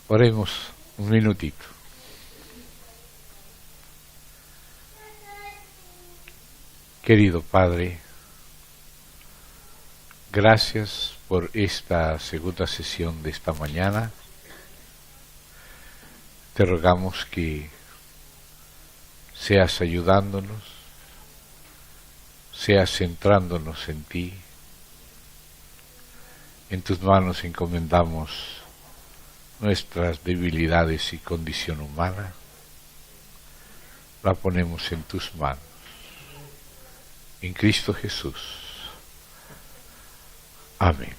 Oremos un minutito. Querido Padre, gracias por esta segunda sesión de esta mañana. Te rogamos que seas ayudándonos, seas centrándonos en ti. En tus manos encomendamos nuestras debilidades y condición humana. La ponemos en tus manos. En Cristo Jesús. Amén.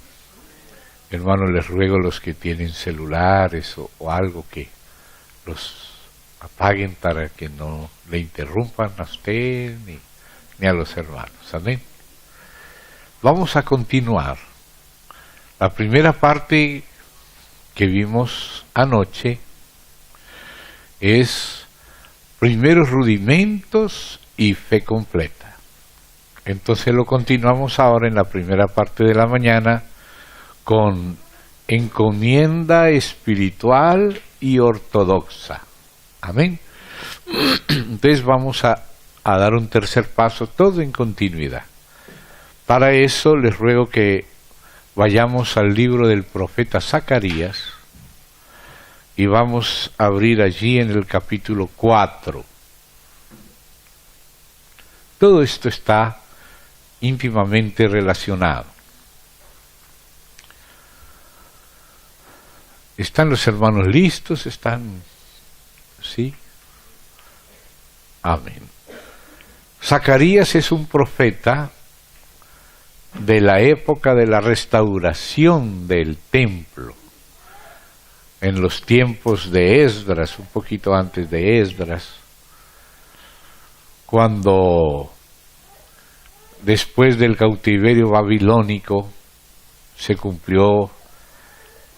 Hermanos, les ruego los que tienen celulares o algo que los apaguen para que no le interrumpan a usted ni a los hermanos. Amén. Vamos a continuar. La primera parte que vimos anoche es primeros rudimentos y fe completa. Entonces lo continuamos ahora en la primera parte de la mañana con encomienda espiritual y ortodoxa. Amén. Entonces vamos a dar un tercer paso, todo en continuidad. Para eso les ruego que vayamos al libro del profeta Zacarías y vamos a abrir allí en el capítulo 4. Todo esto está íntimamente relacionado. ¿Están los hermanos listos? ¿Están? ¿Sí? Amén. Zacarías es un profeta de la época de la restauración del templo, en los tiempos de Esdras, un poquito antes de Esdras, cuando después del cautiverio babilónico se cumplió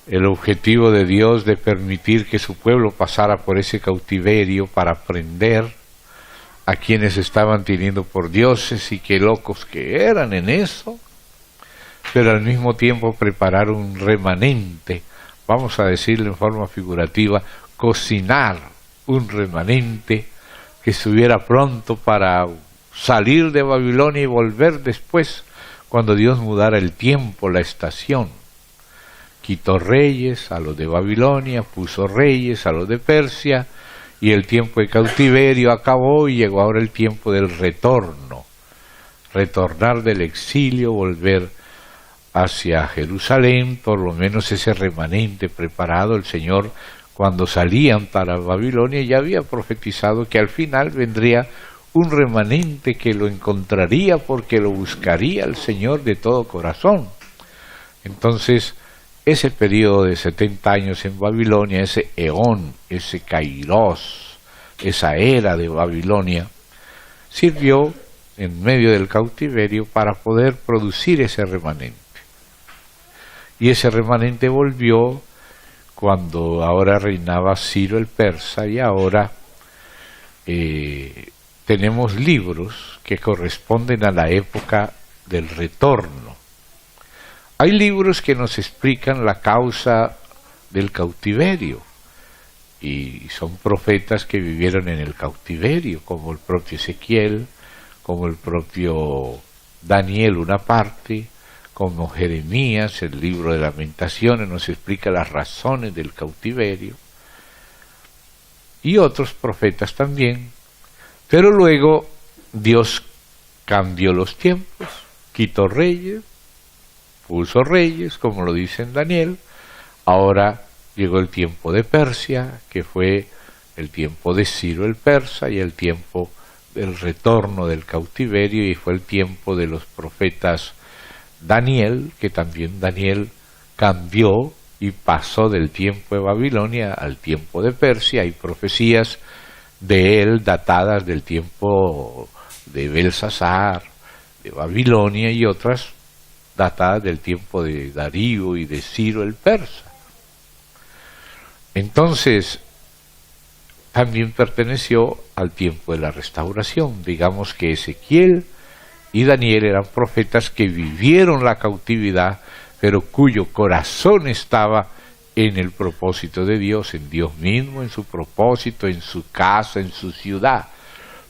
el objetivo de Dios de permitir que su pueblo pasara por ese cautiverio para aprender a quienes estaban teniendo por dioses y qué locos que eran en eso, pero al mismo tiempo preparar un remanente, vamos a decirlo en forma figurativa, cocinar un remanente que estuviera pronto para salir de Babilonia y volver después, cuando Dios mudara el tiempo, la estación. Quitó reyes a los de Babilonia, puso reyes a los de Persia, y el tiempo de cautiverio acabó y llegó ahora el tiempo del retorno. Retornar del exilio, volver hacia Jerusalén, por lo menos ese remanente preparado. El Señor, cuando salían para Babilonia, ya había profetizado que al final vendría un remanente que lo encontraría porque lo buscaría el Señor de todo corazón. Entonces, ese periodo de 70 años en Babilonia, ese eón, ese kairos, esa era de Babilonia, sirvió en medio del cautiverio para poder producir ese remanente. Y ese remanente volvió cuando ahora reinaba Ciro el persa, y ahora tenemos libros que corresponden a la época del retorno. Hay libros que nos explican la causa del cautiverio, y son profetas que vivieron en el cautiverio, como el propio Ezequiel, como el propio Daniel una parte, como Jeremías, el libro de Lamentaciones nos explica las razones del cautiverio, y otros profetas también. Pero luego Dios cambió los tiempos, quitó reyes, puso reyes, como lo dice en Daniel. Ahora llegó el tiempo de Persia, que fue el tiempo de Ciro el persa, y el tiempo del retorno del cautiverio, y fue el tiempo de los profetas Daniel, que también Daniel cambió y pasó del tiempo de Babilonia al tiempo de Persia. Hay profecías de él datadas del tiempo de Belsasar, de Babilonia, y otras datadas del tiempo de Darío y de Ciro el persa. Entonces, también perteneció al tiempo de la restauración. Digamos que Ezequiel y Daniel eran profetas que vivieron la cautividad, pero cuyo corazón estaba en el propósito de Dios, en Dios mismo, en su propósito, en su casa, en su ciudad.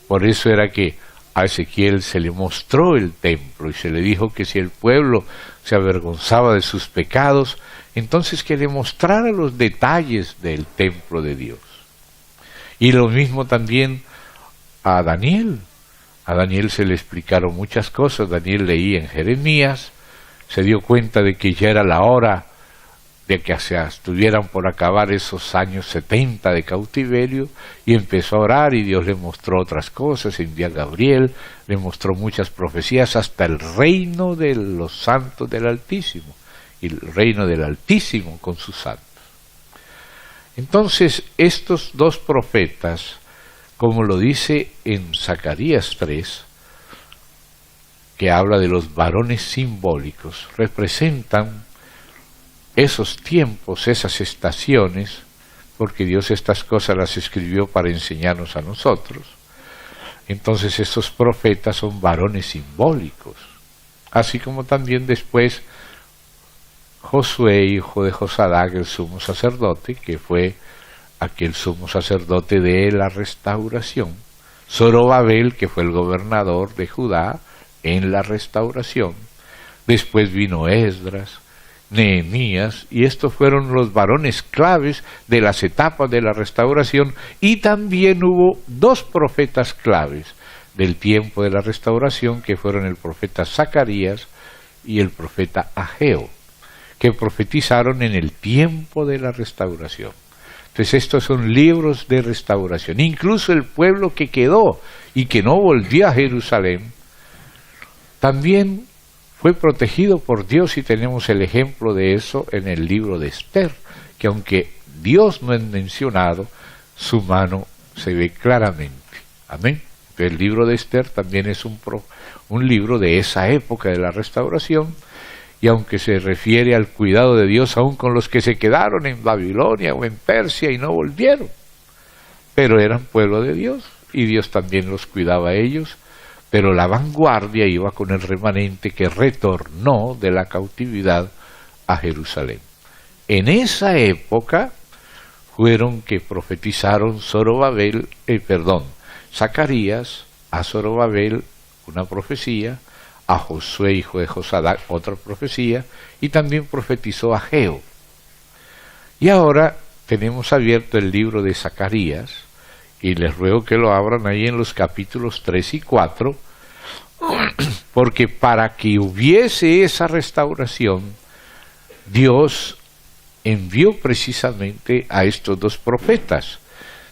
Por eso era que a Ezequiel se le mostró el templo y se le dijo que si el pueblo se avergonzaba de sus pecados, entonces que le mostrara los detalles del templo de Dios. Y lo mismo también a Daniel. A Daniel se le explicaron muchas cosas. Daniel leía en Jeremías, se dio cuenta de que ya era la hora de que se estuvieran por acabar esos años 70 de cautiverio, y empezó a orar y Dios le mostró otras cosas. Envió a Gabriel, le mostró muchas profecías, hasta el reino de los santos del Altísimo, y el reino del Altísimo con sus santos. Entonces estos dos profetas, como lo dice en Zacarías 3, que habla de los varones simbólicos, representan esos tiempos, esas estaciones, porque Dios estas cosas las escribió para enseñarnos a nosotros. Entonces estos profetas son varones simbólicos, así como también después Josué, hijo de Josadac, el sumo sacerdote, que fue aquel sumo sacerdote de la restauración, Zorobabel, que fue el gobernador de Judá en la restauración, después vino Esdras, Nehemías, y estos fueron los varones claves de las etapas de la restauración. Y también hubo dos profetas claves del tiempo de la restauración, que fueron el profeta Zacarías y el profeta Ageo, que profetizaron en el tiempo de la restauración. Entonces estos son libros de restauración. Incluso el pueblo que quedó y que no volvió a Jerusalén también fue protegido por Dios, y tenemos el ejemplo de eso en el libro de Esther, que aunque Dios no es mencionado, su mano se ve claramente. Amén. El libro de Esther también es un libro de esa época de la restauración, y aunque se refiere al cuidado de Dios aún con los que se quedaron en Babilonia o en Persia y no volvieron, pero eran pueblo de Dios y Dios también los cuidaba a ellos. Pero la vanguardia iba con el remanente que retornó de la cautividad a Jerusalén. En esa época fueron que profetizaron Zacarías, a Zorobabel una profecía, a Josué, hijo de Josadac, otra profecía, y también profetizó Ageo. Y ahora tenemos abierto el libro de Zacarías, y les ruego que lo abran ahí en los capítulos 3 y 4, porque para que hubiese esa restauración, Dios envió precisamente a estos dos profetas.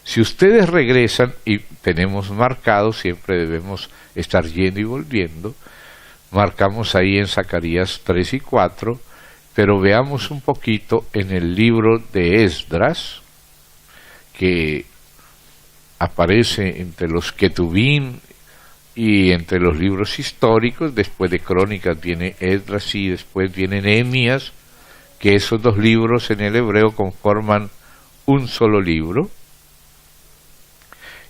Si ustedes regresan, y tenemos marcado, siempre debemos estar yendo y volviendo, marcamos ahí en Zacarías 3 y 4, pero veamos un poquito en el libro de Esdras, que aparece entre los Ketubín y entre los libros históricos. Después de Crónicas viene Esdras y después viene Nehemías, que esos dos libros en el hebreo conforman un solo libro.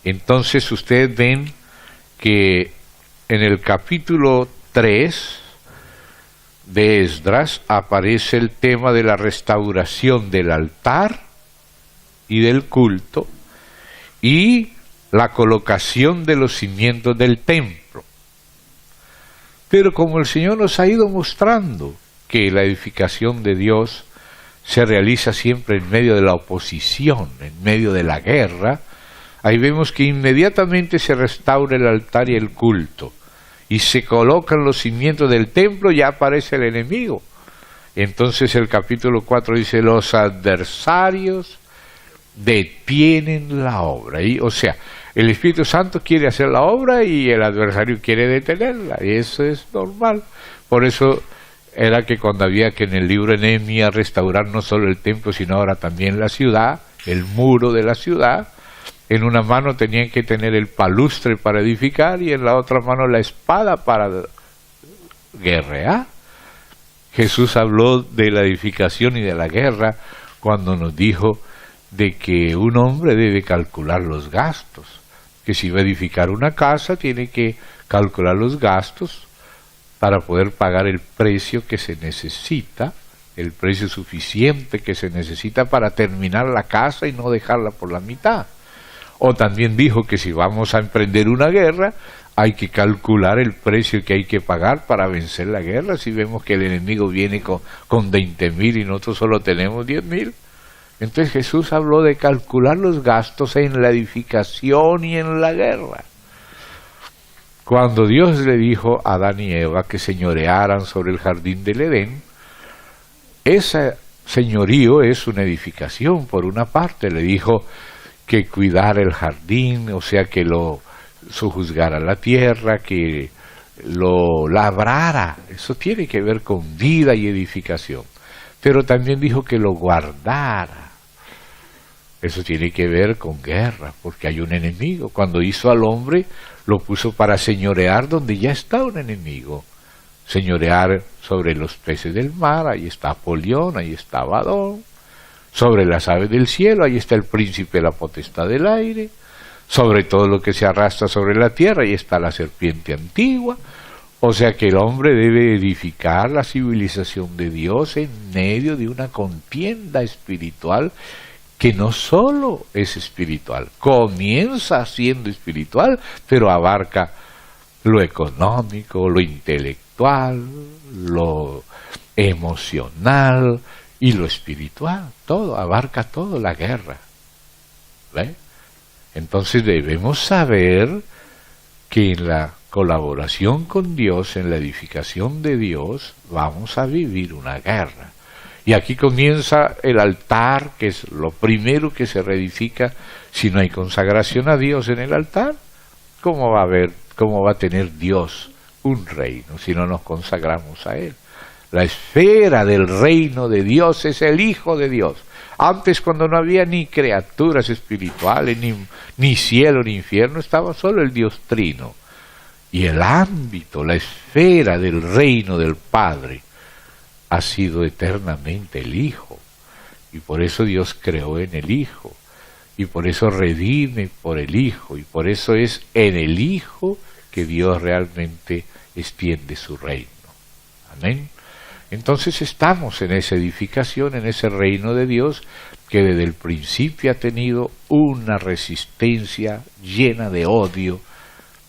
Entonces ustedes ven que en el capítulo 3 de Esdras aparece el tema de la restauración del altar y del culto, y la colocación de los cimientos del templo. Pero como el Señor nos ha ido mostrando que la edificación de Dios se realiza siempre en medio de la oposición, en medio de la guerra, ahí vemos que inmediatamente se restaura el altar y el culto, y se colocan los cimientos del templo, ya aparece el enemigo. Entonces el capítulo 4 dice: los adversarios detienen la obra. Y, o sea, el Espíritu Santo quiere hacer la obra y el adversario quiere detenerla, y eso es normal. Por eso era que cuando había que en el libro de Nehemías restaurar no solo el templo, sino ahora también la ciudad, el muro de la ciudad, en una mano tenían que tener el palustre para edificar y en la otra mano la espada para guerrear. Jesús habló de la edificación y de la guerra cuando nos dijo de que un hombre debe calcular los gastos, que si va a edificar una casa tiene que calcular los gastos para poder pagar el precio que se necesita el precio suficiente que se necesita para terminar la casa y no dejarla por la mitad. O también dijo que si vamos a emprender una guerra, hay que calcular el precio que hay que pagar para vencer la guerra. Si vemos que el enemigo viene con 20.000 y nosotros solo tenemos 10.000. Entonces Jesús habló de calcular los gastos en la edificación y en la guerra. Cuando Dios le dijo a Adán y Eva que señorearan sobre el jardín del Edén, ese señorío es una edificación. Por una parte le dijo que cuidara el jardín, o sea que lo sojuzgara la tierra, que lo labrara. Eso tiene que ver con vida y edificación. Pero también dijo que lo guardara. Eso tiene que ver con guerra, porque hay un enemigo. Cuando hizo al hombre, lo puso para señorear donde ya está un enemigo. Señorear sobre los peces del mar, ahí está Apolión, ahí está Abadón. Sobre las aves del cielo, ahí está el príncipe de la potestad del aire. Sobre todo lo que se arrastra sobre la tierra, ahí está la serpiente antigua. O sea que el hombre debe edificar la civilización de Dios en medio de una contienda espiritual que no solo es espiritual, comienza siendo espiritual, pero abarca lo económico, lo intelectual, lo emocional y lo espiritual, todo, abarca todo, la guerra. ¿Ve? Entonces debemos saber que en la colaboración con Dios, en la edificación de Dios, vamos a vivir una guerra. Y aquí comienza el altar, que es lo primero que se reedifica. Si no hay consagración a Dios en el altar, ¿cómo va a tener Dios un reino si no nos consagramos a Él? La esfera del reino de Dios es el Hijo de Dios. Antes, cuando no había ni criaturas espirituales, ni cielo ni infierno, estaba solo el Dios Trino. Y el ámbito, la esfera del reino del Padre ha sido eternamente el Hijo. Y por eso Dios creó en el Hijo. Y por eso redime por el Hijo. Y por eso es en el Hijo que Dios realmente extiende su reino. Amén. Entonces estamos en esa edificación, en ese reino de Dios, que desde el principio ha tenido una resistencia llena de odio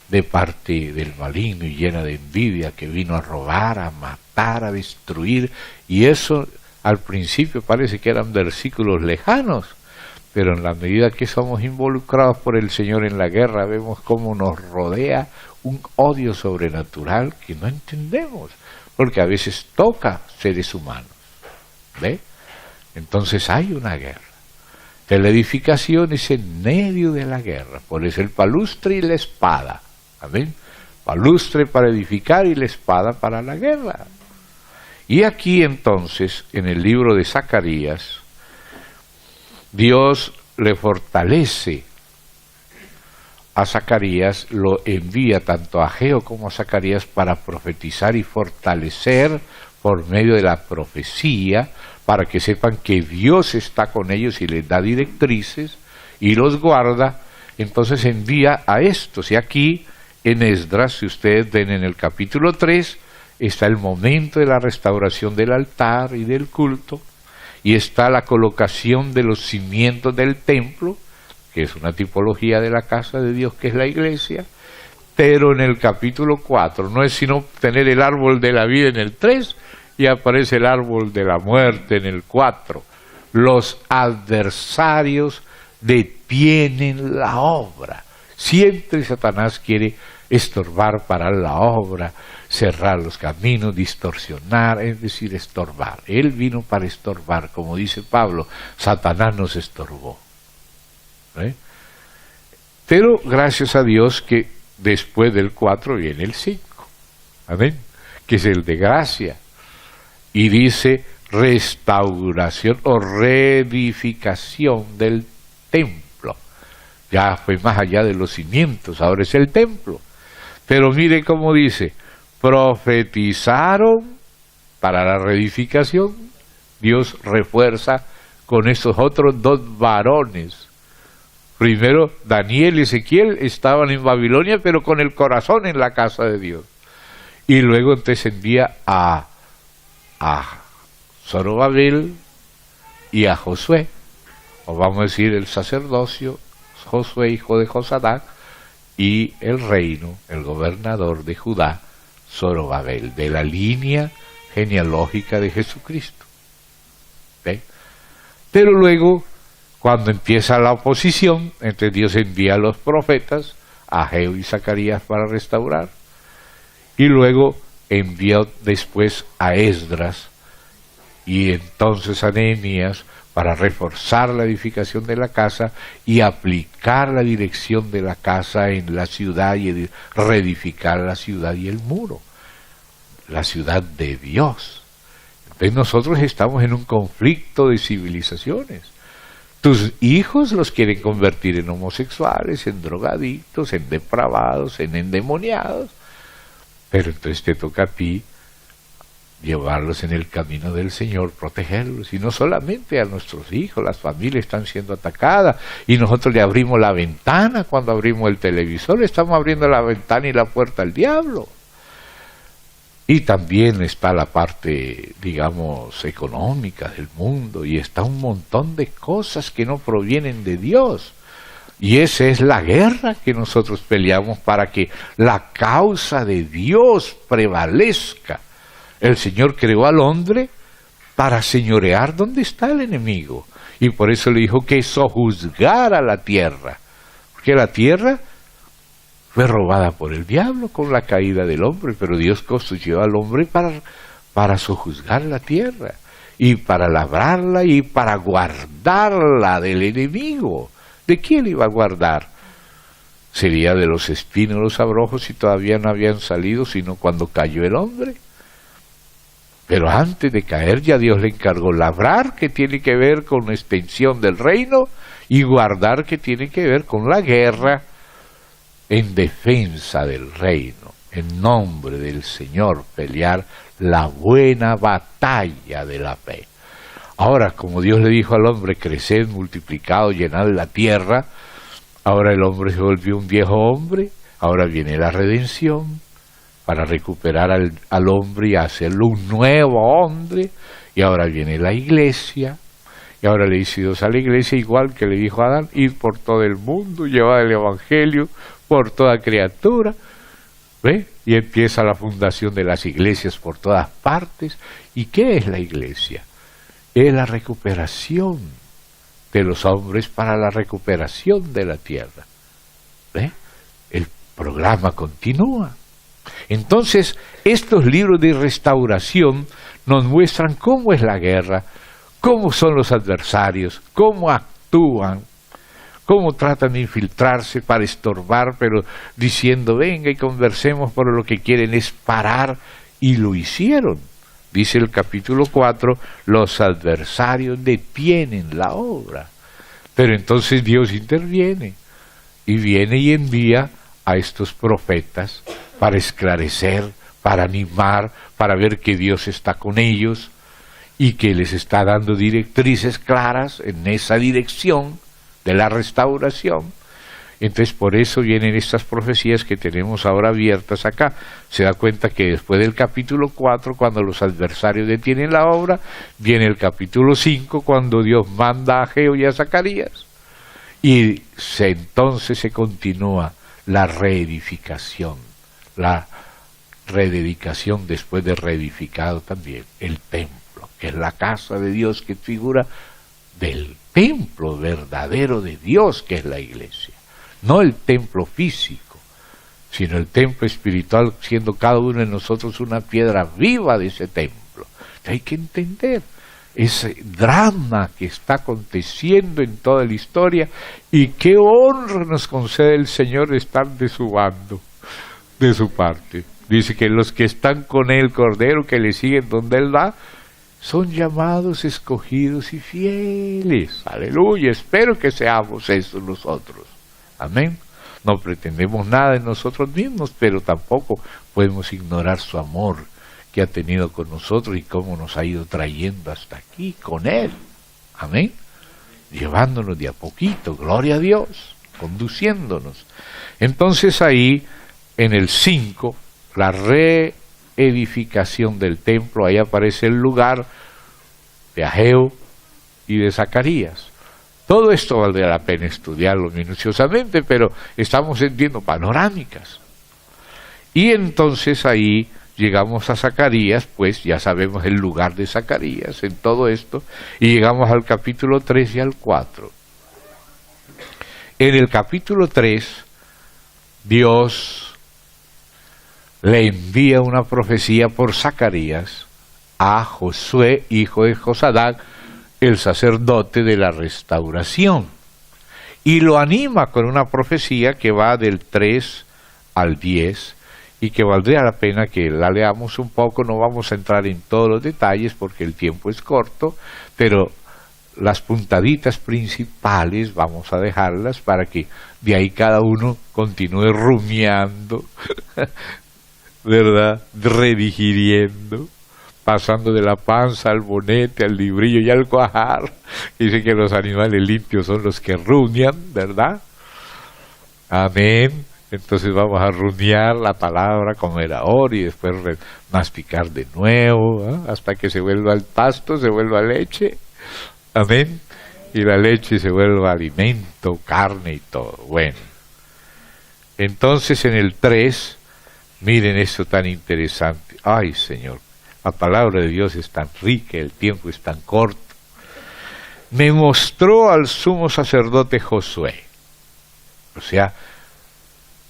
de parte del maligno y llena de envidia, que vino a robar, a matar, a destruir. Y eso al principio parece que eran versículos lejanos, pero en la medida que somos involucrados por el Señor en la guerra, vemos cómo nos rodea un odio sobrenatural que no entendemos, porque a veces toca seres humanos. ¿Ve? Entonces hay una guerra. La edificación es en medio de la guerra, por eso el palustre y la espada. Amén. Palustre para edificar y la espada para la guerra. Y aquí entonces, en el libro de Zacarías, Dios le fortalece a Zacarías, lo envía tanto a Ageo como a Zacarías para profetizar y fortalecer por medio de la profecía, para que sepan que Dios está con ellos y les da directrices y los guarda. Entonces envía a estos. Y aquí en Esdras, si ustedes ven en el capítulo 3, está el momento de la restauración del altar y del culto, y está la colocación de los cimientos del templo, que es una tipología de la casa de Dios, que es la iglesia. Pero en el capítulo 4 no es sino tener el árbol de la vida en el 3, y aparece el árbol de la muerte en el 4. Los adversarios detienen la obra. Siempre Satanás quiere estorbar, parar la obra, cerrar los caminos, distorsionar, es decir, estorbar. Él vino para estorbar, como dice Pablo, Satanás nos estorbó. ¿Eh? Pero gracias a Dios que después del 4 viene el 5, amén, que es el de gracia, y dice restauración o reedificación del templo. Ya fue más allá de los cimientos, ahora es el templo. Pero mire cómo dice, profetizaron para la reedificación. Dios refuerza con esos otros dos varones. Primero, Daniel y Ezequiel estaban en Babilonia, pero con el corazón en la casa de Dios. Y luego entonces envía a Zorobabel y a Josué, o vamos a decir el sacerdocio, Josué hijo de Josadac, y el reino, el gobernador de Judá, Zorobabel, de la línea genealógica de Jesucristo. ¿Ve? Pero luego, cuando empieza la oposición, entonces Dios envía a los profetas, a Ageo y Zacarías para restaurar, y luego envió después a Esdras y entonces a Nehemías para reforzar la edificación de la casa y aplicar la dirección de la casa en la ciudad y reedificar la ciudad y el muro, la ciudad de Dios. Entonces nosotros estamos en un conflicto de civilizaciones. Tus hijos los quieren convertir en homosexuales, en drogadictos, en depravados, en endemoniados, pero entonces te toca a ti llevarlos en el camino del Señor, protegerlos, y no solamente a nuestros hijos, las familias están siendo atacadas, y nosotros le abrimos la ventana cuando abrimos el televisor, le estamos abriendo la ventana y la puerta al diablo. Y también está la parte, digamos, económica del mundo, y está un montón de cosas que no provienen de Dios. Y esa es la guerra que nosotros peleamos para que la causa de Dios prevalezca. El Señor creó al hombre para señorear donde está el enemigo. Y por eso le dijo que sojuzgara la tierra. Porque la tierra fue robada por el diablo con la caída del hombre, pero Dios construyó al hombre para sojuzgar la tierra, y para labrarla y para guardarla del enemigo. ¿De quién iba a guardar? Sería de los espinos, los abrojos, y todavía no habían salido, sino cuando cayó el hombre. Pero antes de caer ya Dios le encargó labrar, que tiene que ver con la extensión del reino, y guardar, que tiene que ver con la guerra en defensa del reino, en nombre del Señor, pelear la buena batalla de la fe. Ahora, como Dios le dijo al hombre, creced, multiplicad, llenad la tierra, ahora el hombre se volvió un viejo hombre, ahora viene la redención, para recuperar al hombre y hacerlo un nuevo hombre, y ahora viene la iglesia, y ahora le dice Dios a la iglesia, igual que le dijo a Adán, id por todo el mundo, llevad el evangelio por toda criatura, ¿ve? Y empieza la fundación de las iglesias por todas partes. ¿Y qué es la iglesia? Es la recuperación de los hombres para la recuperación de la tierra. ¿Ve? El programa continúa. Entonces, estos libros de restauración nos muestran cómo es la guerra, cómo son los adversarios, cómo actúan, cómo tratan de infiltrarse para estorbar, pero diciendo, venga y conversemos, pero lo que quieren es parar, y lo hicieron. Dice el capítulo 4, los adversarios detienen la obra. Pero entonces Dios interviene, y viene y envía a estos profetas para esclarecer, para animar, para ver que Dios está con ellos, y que les está dando directrices claras en esa dirección de la restauración. Entonces por eso vienen estas profecías que tenemos ahora abiertas acá. Se da cuenta que después del capítulo 4, cuando los adversarios detienen la obra, viene el capítulo 5, cuando Dios manda a Ageo y a Zacarías, y entonces se continúa la reedificación, la rededicación después de reedificado también el templo, que es la casa de Dios, que es figura del templo verdadero de Dios, que es la iglesia. No el templo físico, sino el templo espiritual, siendo cada uno de nosotros una piedra viva de ese templo. Hay que entender ese drama que está aconteciendo en toda la historia, y qué honra nos concede el Señor estar de su bando, de su parte. Dice que los que están con el Cordero, que le siguen donde Él va, son llamados, escogidos y fieles. Aleluya, espero que seamos eso nosotros. Amén. No pretendemos nada en nosotros mismos, pero tampoco podemos ignorar su amor que ha tenido con nosotros y cómo nos ha ido trayendo hasta aquí con Él. Amén. Llevándonos de a poquito, gloria a Dios, conduciéndonos. Entonces ahí, en el 5, la reedificación del templo, ahí aparece el lugar de Ageo y de Zacarías. Todo esto valdría la pena estudiarlo minuciosamente, pero estamos viendo panorámicas. Y entonces ahí llegamos a Zacarías, pues ya sabemos el lugar de Zacarías en todo esto, y llegamos al capítulo 3 y al 4. En el capítulo 3, Dios le envía una profecía por Zacarías a Josué, hijo de Josadac, el sacerdote de la restauración, y lo anima con una profecía que va del 3 al 10 y que valdría la pena que la leamos un poco. No vamos a entrar en todos los detalles porque el tiempo es corto, pero las puntaditas principales vamos a dejarlas para que de ahí cada uno continúe rumiando, ¿verdad? Redigiriendo, pasando de la panza al bonete, al librillo y al cuajar. Dice que los animales limpios son los que rumian, ¿verdad? Amén. Entonces vamos a rumiar la palabra como era ahora y después masticar de nuevo, ¿eh? Hasta que se vuelva al pasto, se vuelva leche. Amén. Y la leche se vuelva alimento, carne y todo. Bueno. Entonces en el 3, miren esto tan interesante. Ay, Señor, la palabra de Dios es tan rica, el tiempo es tan corto. Me mostró al sumo sacerdote Josué. O sea,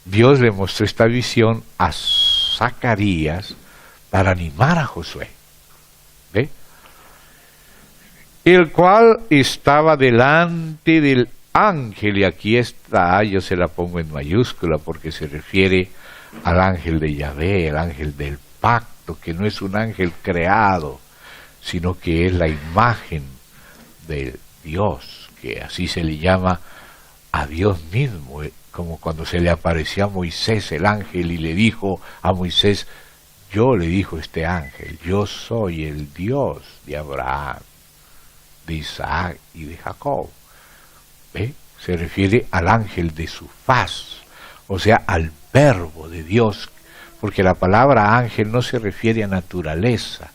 Dios le mostró esta visión a Zacarías para animar a Josué. ¿Ve? El cual estaba delante del ángel, y aquí está, yo se la pongo en mayúscula porque se refiere al ángel de Yahvé, el ángel del pacto, que no es un ángel creado, sino que es la imagen de Dios, que así se le llama a Dios mismo, como cuando se le apareció a Moisés el ángel y le dijo a Moisés, yo le dijo este ángel, yo soy el Dios de Abraham, de Isaac y de Jacob. ¿Ve? Se refiere al ángel de su faz, o sea, al verbo de Dios, porque la palabra ángel no se refiere a naturaleza,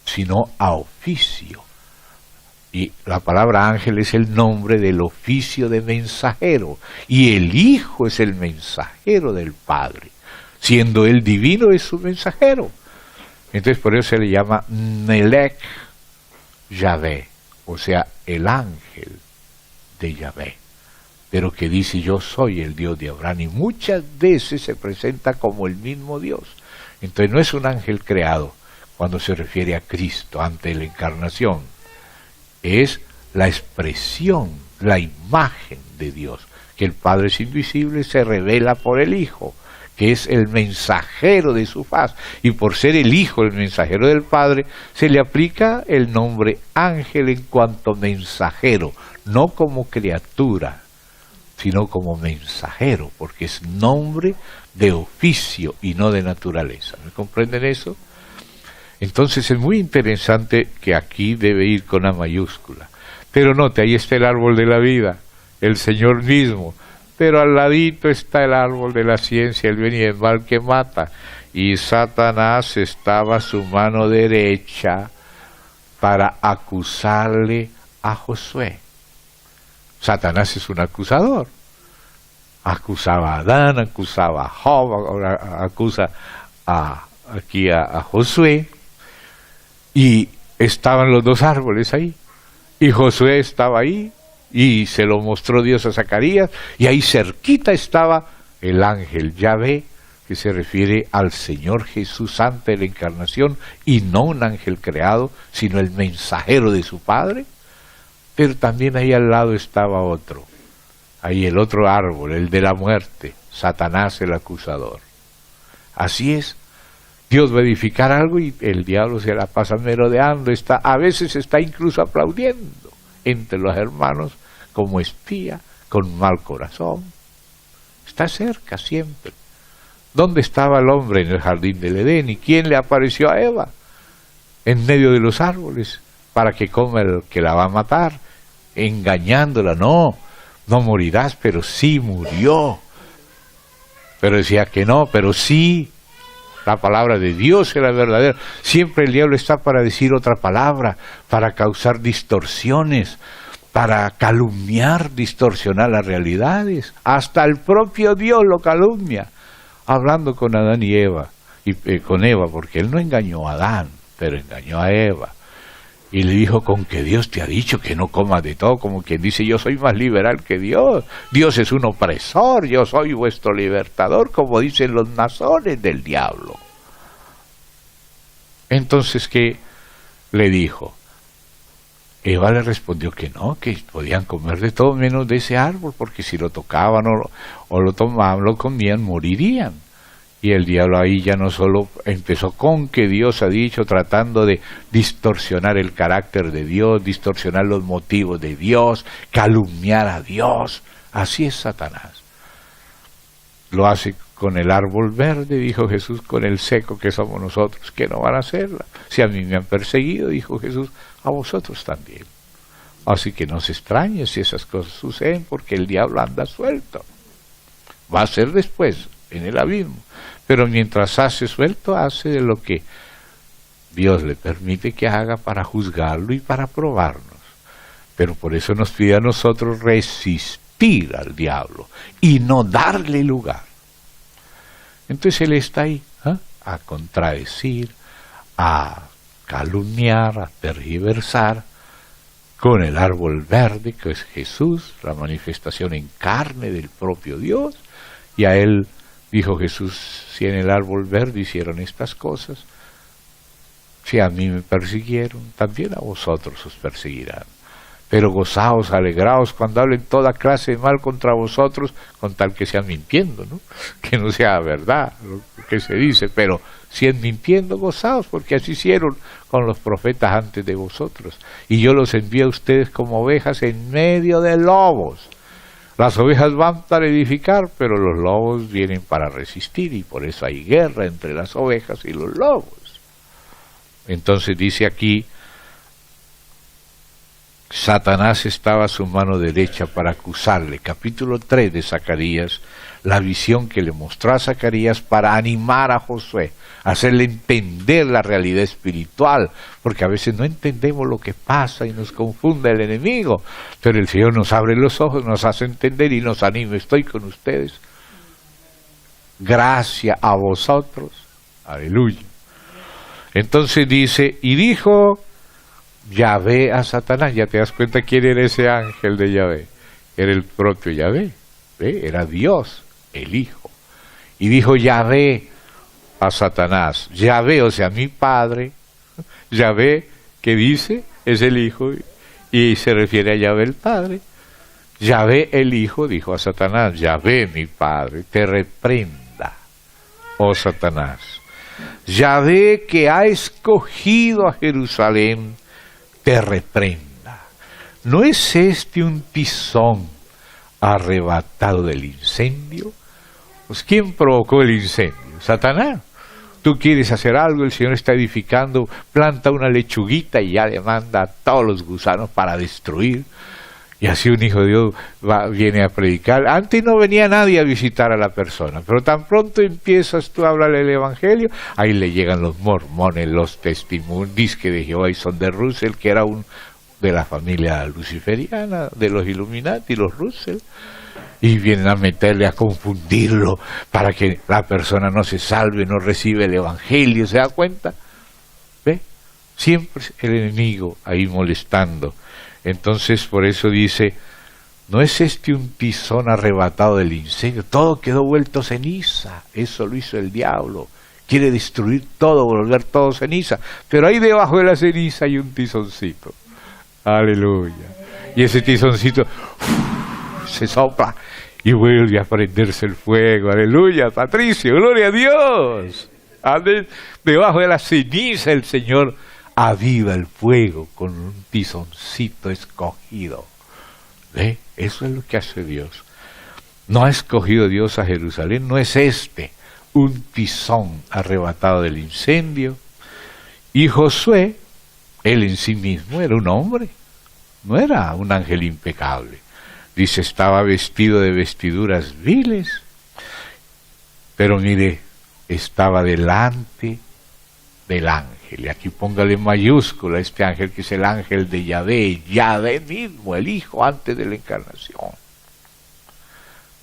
sino a oficio. Y la palabra ángel es el nombre del oficio de mensajero, y el Hijo es el mensajero del Padre, siendo el divino es su mensajero. Entonces por eso se le llama Melech Yahvé, o sea, el ángel de Yahvé, pero que dice yo soy el Dios de Abraham, y muchas veces se presenta como el mismo Dios. Entonces no es un ángel creado cuando se refiere a Cristo ante la encarnación, es la expresión, la imagen de Dios, que el Padre es invisible, se revela por el Hijo, que es el mensajero de su faz, y por ser el Hijo el mensajero del Padre, se le aplica el nombre ángel en cuanto mensajero, no como criatura, sino como mensajero, porque es nombre de oficio y no de naturaleza. ¿Me comprenden eso? Entonces es muy interesante que aquí debe ir con una mayúscula. Pero note, ahí está el árbol de la vida, el Señor mismo, pero al ladito está el árbol de la ciencia, el bien y el mal que mata, y Satanás estaba a su mano derecha para acusarle a Josué. Satanás es un acusador. Acusaba a Adán, acusaba a Job, ahora acusa aquí a Josué, y estaban los dos árboles ahí, y Josué estaba ahí, y se lo mostró Dios a Zacarías, y ahí cerquita estaba el ángel Yahvé, que se refiere al Señor Jesús antes de la encarnación, y no un ángel creado, sino el mensajero de su Padre. Pero también ahí al lado estaba otro, ahí el otro árbol, el de la muerte, Satanás el acusador. Así es, Dios va a edificar algo y el diablo se la pasa merodeando, a veces está incluso aplaudiendo entre los hermanos como espía, con mal corazón. Está cerca siempre. ¿Dónde estaba el hombre en el jardín del Edén? ¿Y quién le apareció a Eva? En medio de los árboles, para que coma el que la va a matar, engañándola. No morirás, pero sí murió. Pero decía que no, pero sí. La palabra de Dios es la verdadera. Siempre el diablo está para decir otra palabra, para causar distorsiones, para calumniar, distorsionar las realidades. Hasta el propio Dios lo calumnia, hablando con Adán y Eva, y con Eva, porque él no engañó a Adán, pero engañó a Eva. Y le dijo, con que Dios te ha dicho que no comas de todo, como quien dice, yo soy más liberal que Dios. Dios es un opresor, yo soy vuestro libertador, como dicen los masones del diablo. Entonces, ¿qué le dijo? Eva le respondió que no, que podían comer de todo menos de ese árbol, porque si lo tocaban o lo tomaban, lo comían, morirían. Y el diablo ahí ya no solo empezó con que Dios ha dicho, tratando de distorsionar el carácter de Dios, distorsionar los motivos de Dios, calumniar a Dios. Así es Satanás. Lo hace con el árbol verde, dijo Jesús, con el seco que somos nosotros, que no van a hacerla. Si a mí me han perseguido, dijo Jesús, a vosotros también. Así que no se extrañe si esas cosas suceden, porque el diablo anda suelto. Va a ser después, en el abismo. Pero mientras hace suelto, hace de lo que Dios le permite que haga para juzgarlo y para probarnos. Pero por eso nos pide a nosotros resistir al diablo y no darle lugar. Entonces él está ahí, a contradecir, a calumniar, a tergiversar, con el árbol verde que es Jesús, la manifestación en carne del propio Dios, y a él dijo Jesús, si en el árbol verde hicieron estas cosas, si a mí me persiguieron, también a vosotros os perseguirán. Pero gozaos, alegraos cuando hablen toda clase de mal contra vosotros, con tal que sea mintiendo, ¿no? Que no sea verdad lo que se dice, pero si es mintiendo, gozaos, porque así hicieron con los profetas antes de vosotros. Y yo los envío a ustedes como ovejas en medio de lobos. Las ovejas van para edificar, pero los lobos vienen para resistir, y por eso hay guerra entre las ovejas y los lobos. Entonces dice aquí, Satanás estaba a su mano derecha para acusarle. Capítulo 3 de Zacarías, la visión que le mostró a Zacarías para animar a Josué, hacerle entender la realidad espiritual, porque a veces no entendemos lo que pasa y nos confunde el enemigo, pero el Señor nos abre los ojos, nos hace entender y nos anima. Estoy con ustedes. Gracias a vosotros. Aleluya. Entonces dice, y dijo Yahvé a Satanás. Ya te das cuenta quién era ese ángel de Yahvé. Era el propio Yahvé. Era Dios, el Hijo. Y dijo Yahvé a Satanás. Yahvé, o sea, mi Padre. Yahvé, que dice, es el Hijo, y se refiere a Yahvé el Padre. Yahvé el Hijo dijo a Satanás, Yahvé mi Padre, te reprenda, oh Satanás. Yahvé que ha escogido a Jerusalén, te reprenda. ¿No es este un tizón arrebatado del incendio? Pues ¿quién provocó el incendio? Satanás. Tú quieres hacer algo, el Señor está edificando, planta una lechuguita y ya le manda a todos los gusanos para destruir. Y así un hijo de Dios viene a predicar. Antes no venía nadie a visitar a la persona, pero tan pronto empiezas tú a hablarle el Evangelio, ahí le llegan los mormones, los testimonios que de Jehová y son de Russell, que era de la familia luciferiana, de los Illuminati, los Russell, y vienen a meterle, a confundirlo, para que la persona no se salve, no recibe el Evangelio. ¿Se da cuenta? ¿Ve? Siempre el enemigo ahí molestando. Entonces por eso dice, ¿no es este un tizón arrebatado del incendio? Todo quedó vuelto ceniza, eso lo hizo el diablo, quiere destruir todo, volver todo ceniza, pero ahí debajo de la ceniza hay un tizoncito, aleluya, y ese tizoncito se sopla y vuelve a prenderse el fuego, aleluya, Patricio, gloria a Dios, debajo de la ceniza el Señor aviva el fuego con un tizoncito escogido. ¿Ve? Eso es lo que hace Dios. No ha escogido Dios a Jerusalén, no es un tizón arrebatado del incendio. Y Josué, él en sí mismo era un hombre, no era un ángel impecable. Dice, estaba vestido de vestiduras viles. Pero mire, estaba delante del ángel. Y aquí póngale mayúscula este ángel, que es el ángel de Yahvé, Yahvé mismo, el Hijo antes de la encarnación.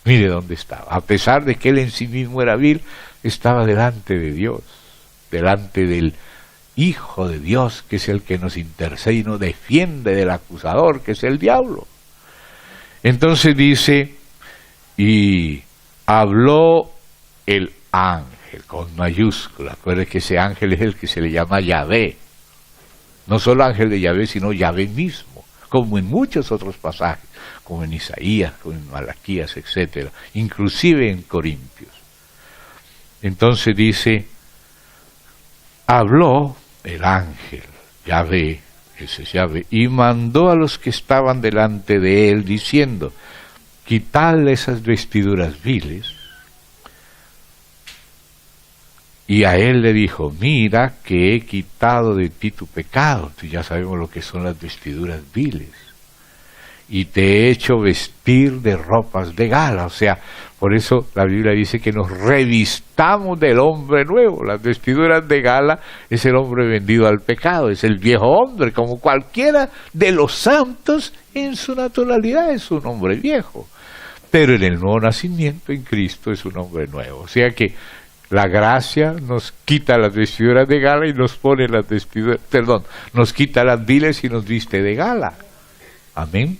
Mire dónde estaba. A pesar de que él en sí mismo era vil, estaba delante de Dios, delante del Hijo de Dios, que es el que nos intercede y nos defiende del acusador, que es el diablo. Entonces dice, y habló el ángel, con mayúscula. Acuérdense que ese ángel es el que se le llama Yahvé. No solo ángel de Yahvé, sino Yahvé mismo, como en muchos otros pasajes, como en Isaías, como en Malaquías, etc., inclusive en Corintios. Entonces dice, habló el ángel, Yahvé, ese es Yahvé, y mandó a los que estaban delante de él, diciendo, quitadle esas vestiduras viles. Y a él le dijo, mira que he quitado de ti tu pecado. Tú ya sabemos lo que son las vestiduras viles. Y te he hecho vestir de ropas de gala. O sea, por eso la Biblia dice que nos revistamos del hombre nuevo. Las vestiduras de gala es el hombre vendido al pecado, es el viejo hombre, como cualquiera de los santos en su naturalidad es un hombre viejo. Pero en el nuevo nacimiento en Cristo es un hombre nuevo. O sea que la gracia nos quita las vestiduras de gala y nos pone las vestiduras, nos quita las viles y nos viste de gala. Amén.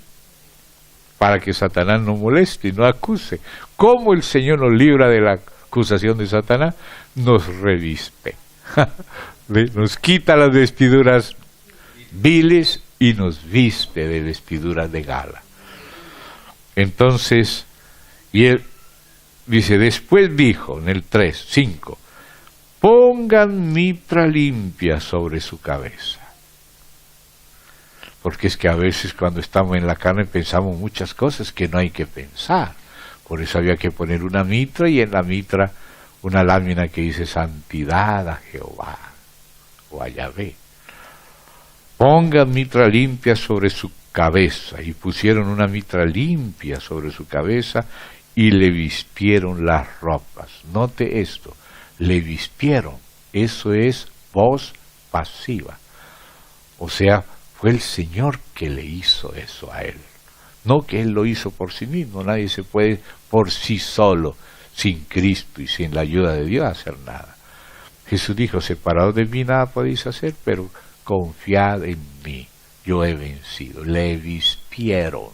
Para que Satanás no moleste y no acuse. ¿Cómo el Señor nos libra de la acusación de Satanás? Nos reviste. Nos quita las vestiduras viles y nos viste de vestiduras de gala. Entonces, y él dice, después dijo en el 5, pongan mitra limpia sobre su cabeza. Porque es que a veces cuando estamos en la carne pensamos muchas cosas que no hay que pensar. Por eso había que poner una mitra y en la mitra una lámina que dice santidad a Jehová o a Yahvé. Pongan mitra limpia sobre su cabeza. Y pusieron una mitra limpia sobre su cabeza y le vistieron las ropas. Note esto, le vistieron. Eso es voz pasiva. O sea, fue el Señor que le hizo eso a él. No que él lo hizo por sí mismo. Nadie se puede por sí solo, sin Cristo y sin la ayuda de Dios, hacer nada. Jesús dijo, separados de mí nada podéis hacer, pero confiad en mí. Yo he vencido. Le vistieron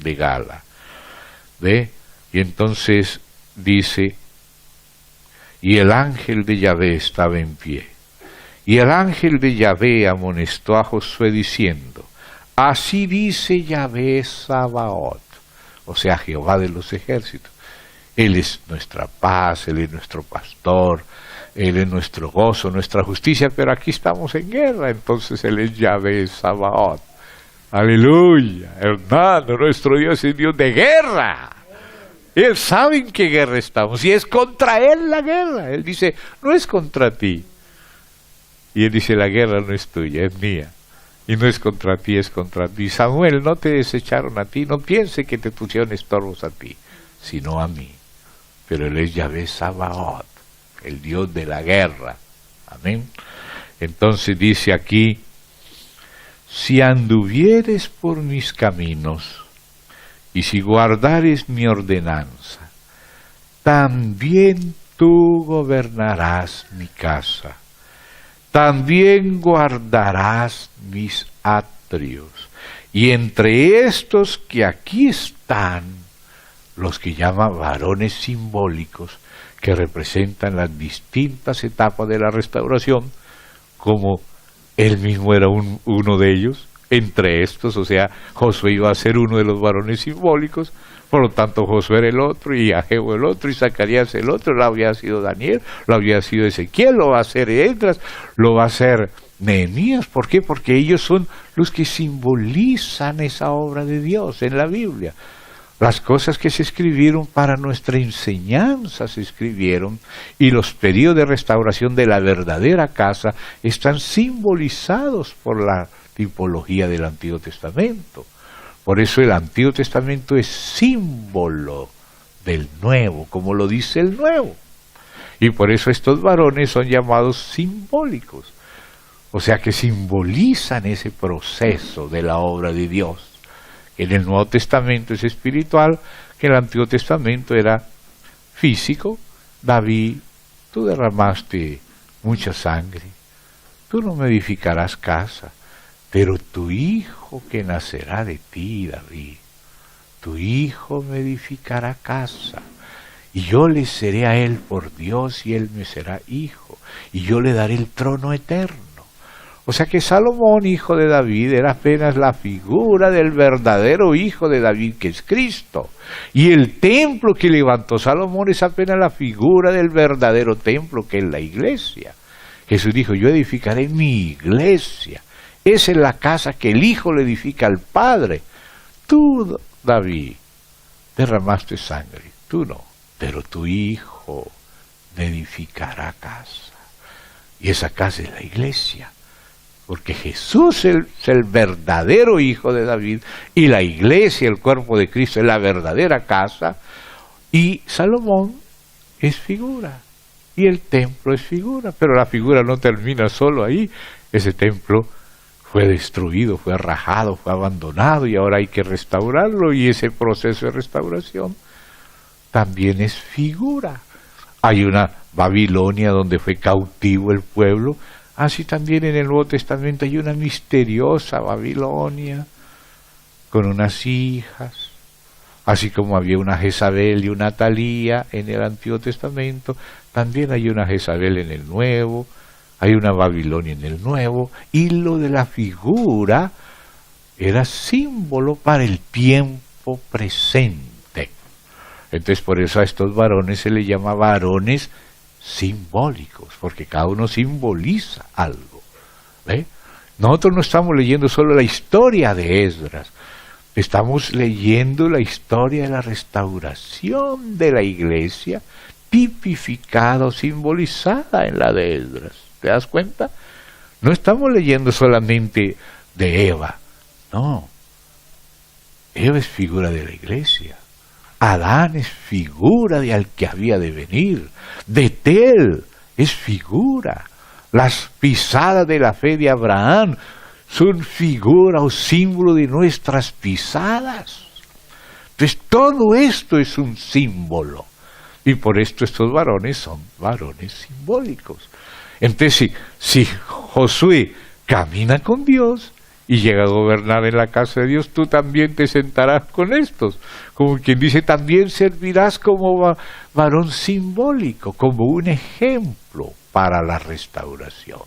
de gala. ¿Ve? Y entonces dice, y el ángel de Yahvé estaba en pie. Y el ángel de Yahvé amonestó a Josué diciendo, así dice Yahvé Sabaoth, o sea, Jehová de los ejércitos. Él es nuestra paz, Él es nuestro pastor, Él es nuestro gozo, nuestra justicia, pero aquí estamos en guerra, entonces Él es Yahvé Sabaoth. Aleluya, hermano, nuestro Dios es Dios de guerra. Él sabe en qué guerra estamos, y es contra Él la guerra. Él dice, no es contra ti. Y Él dice, la guerra no es tuya, es mía. Y no es contra ti, es contra ti. Samuel, no te desecharon a ti, no piense que te pusieron estorbos a ti, sino a mí. Pero Él es Yahvé Sabaoth, el Dios de la guerra. Amén. Entonces dice aquí, si anduvieres por mis caminos, y si guardares mi ordenanza, también tú gobernarás mi casa. También guardarás mis atrios. Y entre estos que aquí están, los que llaman varones simbólicos, que representan las distintas etapas de la restauración, como él mismo era uno de ellos, entre estos, o sea, Josué iba a ser uno de los varones simbólicos, por lo tanto Josué era el otro, y Ageo el otro, y Zacarías el otro, lo había sido Daniel, lo había sido Ezequiel, lo va a ser Esdras, lo va a ser Nehemías. ¿Por qué? Porque ellos son los que simbolizan esa obra de Dios en la Biblia. Las cosas que se escribieron para nuestra enseñanza se escribieron, y los periodos de restauración de la verdadera casa están simbolizados por la tipología del Antiguo Testamento. Por eso el Antiguo Testamento es símbolo del Nuevo, como lo dice el Nuevo. Y por eso estos varones son llamados simbólicos, o sea que simbolizan ese proceso de la obra de Dios. En el Nuevo Testamento es espiritual, que en el Antiguo Testamento era físico. David, tú derramaste mucha sangre, tú no me edificarás casa, pero tu hijo que nacerá de ti, David, tu hijo me edificará casa, y yo le seré a él por Dios, y él me será hijo, y yo le daré el trono eterno. O sea que Salomón, hijo de David, era apenas la figura del verdadero hijo de David, que es Cristo. Y el templo que levantó Salomón es apenas la figura del verdadero templo, que es la iglesia. Jesús dijo, yo edificaré mi iglesia. Esa es la casa que el Hijo le edifica al Padre. Tú, David, derramaste sangre, tú no, pero tu Hijo me edificará casa. Y esa casa es la iglesia. Porque Jesús es el verdadero Hijo de David, y la iglesia, el cuerpo de Cristo, es la verdadera casa, y Salomón es figura, y el templo es figura, pero la figura no termina solo ahí. Ese templo fue destruido, fue rajado, fue abandonado, y ahora hay que restaurarlo, y ese proceso de restauración también es figura. Hay una Babilonia donde fue cautivo el pueblo. Así también en el Nuevo Testamento hay una misteriosa Babilonia con unas hijas, así como había una Jezabel y una Atalía en el Antiguo Testamento, también hay una Jezabel en el Nuevo, hay una Babilonia en el Nuevo, y lo de la figura era símbolo para el tiempo presente. Entonces por eso a estos varones se les llama varones simbólicos, porque cada uno simboliza algo. ¿Ve? Nosotros no estamos leyendo solo la historia de Esdras, estamos leyendo la historia de la restauración de la iglesia, tipificada o simbolizada en la de Esdras. ¿Te das cuenta? No estamos leyendo solamente de Eva, no. Eva es figura de la iglesia. Adán es figura de al que había de venir. Betel es figura. Las pisadas de la fe de Abraham son figura o símbolo de nuestras pisadas. Entonces todo esto es un símbolo. Y por esto estos varones son varones simbólicos. Entonces si Josué camina con Dios y llega a gobernar en la casa de Dios, tú también te sentarás con estos. Como quien dice, también servirás como varón simbólico, como un ejemplo para la restauración.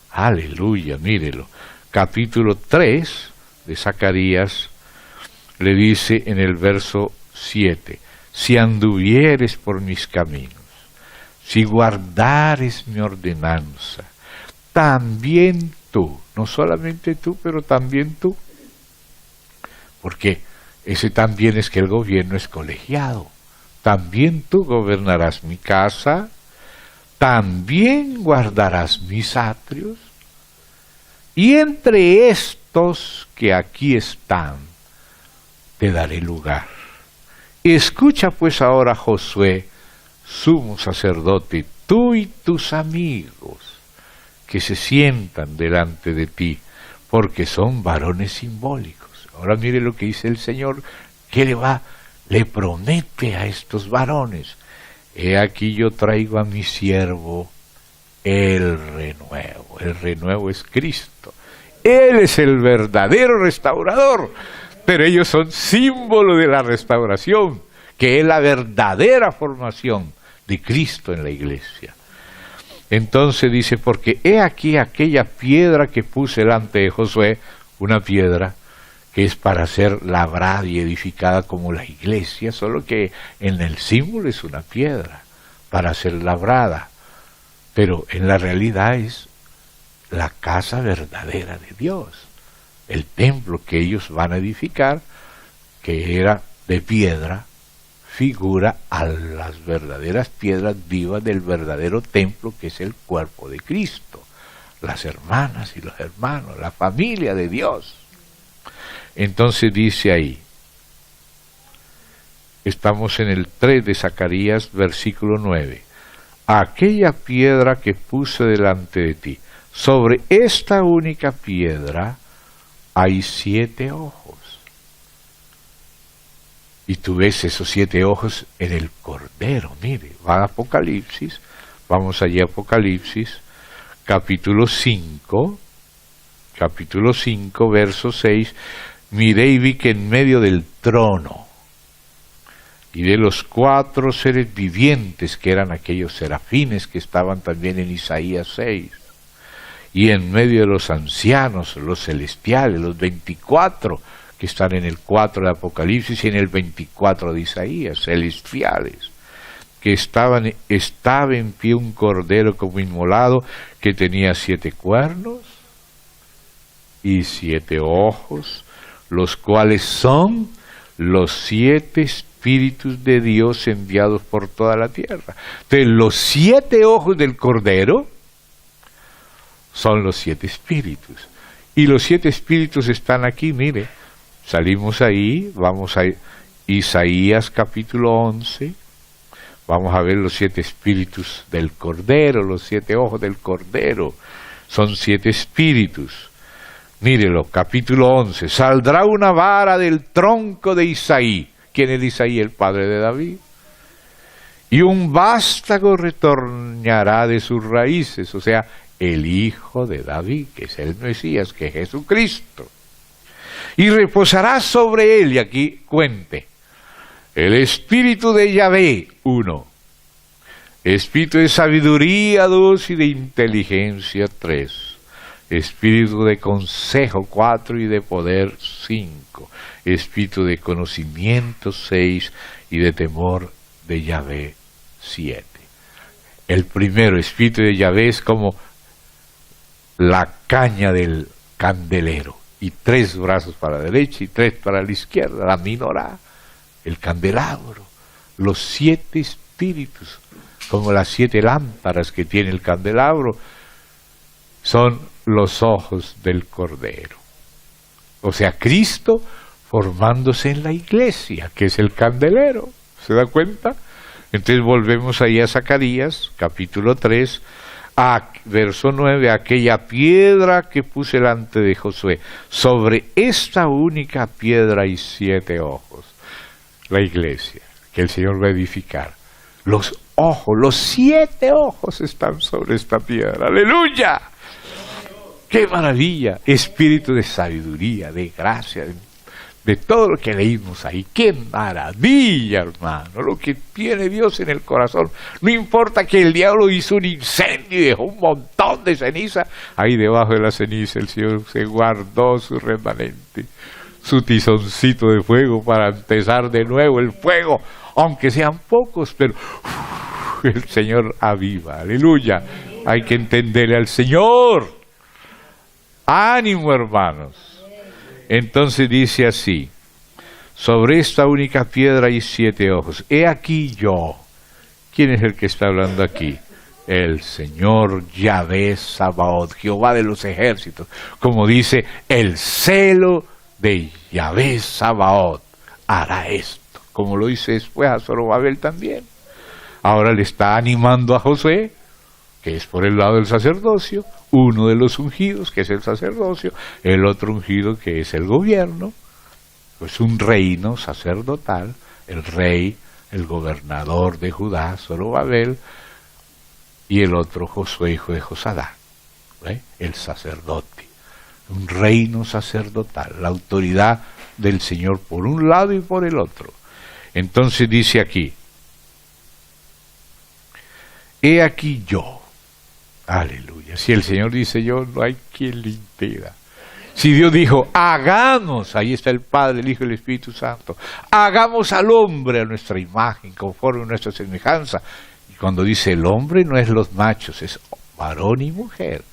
Aleluya, mírelo. Capítulo 3 de Zacarías le dice en el verso 7, si anduvieres por mis caminos, si guardares mi ordenanza, también tú, no solamente tú, pero también tú, porque ese también es que el gobierno es colegiado, también tú gobernarás mi casa, también guardarás mis atrios, y entre estos que aquí están, te daré lugar. Escucha pues ahora, Josué, sumo sacerdote, tú y tus amigos, que se sientan delante de ti, porque son varones simbólicos. Ahora mire lo que dice el Señor, que le promete a estos varones. He aquí yo traigo a mi siervo el renuevo. El renuevo es Cristo. Él es el verdadero restaurador, pero ellos son símbolo de la restauración, que es la verdadera formación de Cristo en la iglesia. Entonces dice, porque he aquí aquella piedra que puse delante de Josué, una piedra que es para ser labrada y edificada como la iglesia, solo que en el símbolo es una piedra para ser labrada, pero en la realidad es la casa verdadera de Dios, el templo que ellos van a edificar, que era de piedra, figura a las verdaderas piedras vivas del verdadero templo, que es el cuerpo de Cristo, las hermanas y los hermanos, la familia de Dios. Entonces dice ahí, estamos en el 3 de Zacarías, versículo 9, aquella piedra que puse delante de ti. Sobre esta única piedra hay 7 ojos. Y tú ves esos 7 ojos en el Cordero. Mire, va a Apocalipsis, vamos allí a Apocalipsis, capítulo 5, verso 6, miré y vi que en medio del trono y de los 4 seres vivientes, que eran aquellos serafines que estaban también en Isaías 6, y en medio de los ancianos, los celestiales, los 24, que están en el 4 de Apocalipsis y en el 24 de Isaías, celestiales, que estaba en pie un cordero como inmolado, que tenía 7 cuernos y 7 ojos, los cuales son los 7 espíritus de Dios enviados por toda la tierra. Entonces, los 7 ojos del cordero son los 7 espíritus. Y los 7 espíritus están aquí, mire. Salimos ahí, vamos a Isaías capítulo 11, vamos a ver los 7 espíritus del Cordero, los 7 ojos del Cordero, son 7 espíritus. Mírelo, capítulo 11, saldrá una vara del tronco de Isaí. ¿Quién es Isaí? El padre de David. Y un vástago retornará de sus raíces, o sea, el hijo de David, que es el Mesías, que es Jesucristo. Y reposará sobre él, y aquí cuente, el espíritu de Yahvé, 1, espíritu de sabiduría, 2, y de inteligencia, 3, espíritu de consejo, 4, y de poder, 5, espíritu de conocimiento, 6, y de temor de Yahvé, 7. El primero, espíritu de Yahvé, es como la caña del candelero, y 3 brazos para la derecha y 3 para la izquierda, la menorá, el candelabro, los 7 espíritus, como las 7 lámparas que tiene el candelabro, son los ojos del Cordero. O sea, Cristo formándose en la iglesia, que es el candelero. ¿Se da cuenta? Entonces volvemos ahí a Zacarías, capítulo 3, verso 9, aquella piedra que puse delante de Josué, sobre esta única piedra hay 7 ojos. La iglesia, que el Señor va a edificar. Los ojos, los 7 ojos están sobre esta piedra. ¡Aleluya! ¡Qué maravilla! Espíritu de sabiduría, de gracia, de todo lo que leímos ahí. ¡Qué maravilla, hermano! Lo que tiene Dios en el corazón. No importa que el diablo hizo un incendio y dejó un montón de ceniza. Ahí debajo de la ceniza el Señor se guardó su remanente, su tizoncito de fuego para empezar de nuevo el fuego, aunque sean pocos, pero el Señor aviva. ¡Aleluya! Hay que entenderle al Señor. ¡Ánimo, hermanos! Entonces dice así, sobre esta única piedra hay 7 ojos. He aquí yo. ¿Quién es el que está hablando aquí? El Señor Yahvé Sabaoth, Jehová de los ejércitos. Como dice, el celo de Yahvé Sabaoth hará esto. Como lo dice después a Zorobabel también. Ahora le está animando a Josué, que es por el lado del sacerdocio, uno de los ungidos, que es el sacerdocio, el otro ungido, que es el gobierno, pues un reino sacerdotal, el rey, el gobernador de Judá, Zorobabel, y el otro Josué, hijo de Josadá, el sacerdote, un reino sacerdotal, la autoridad del Señor por un lado y por el otro. Entonces dice aquí, he aquí yo. Aleluya. Si el Señor dice yo, no hay quien le impida. Si Dios dijo, hagamos, ahí está el Padre, el Hijo y el Espíritu Santo, hagamos al hombre a nuestra imagen, conforme a nuestra semejanza. Y cuando dice el hombre, no es los machos, es varón y mujer.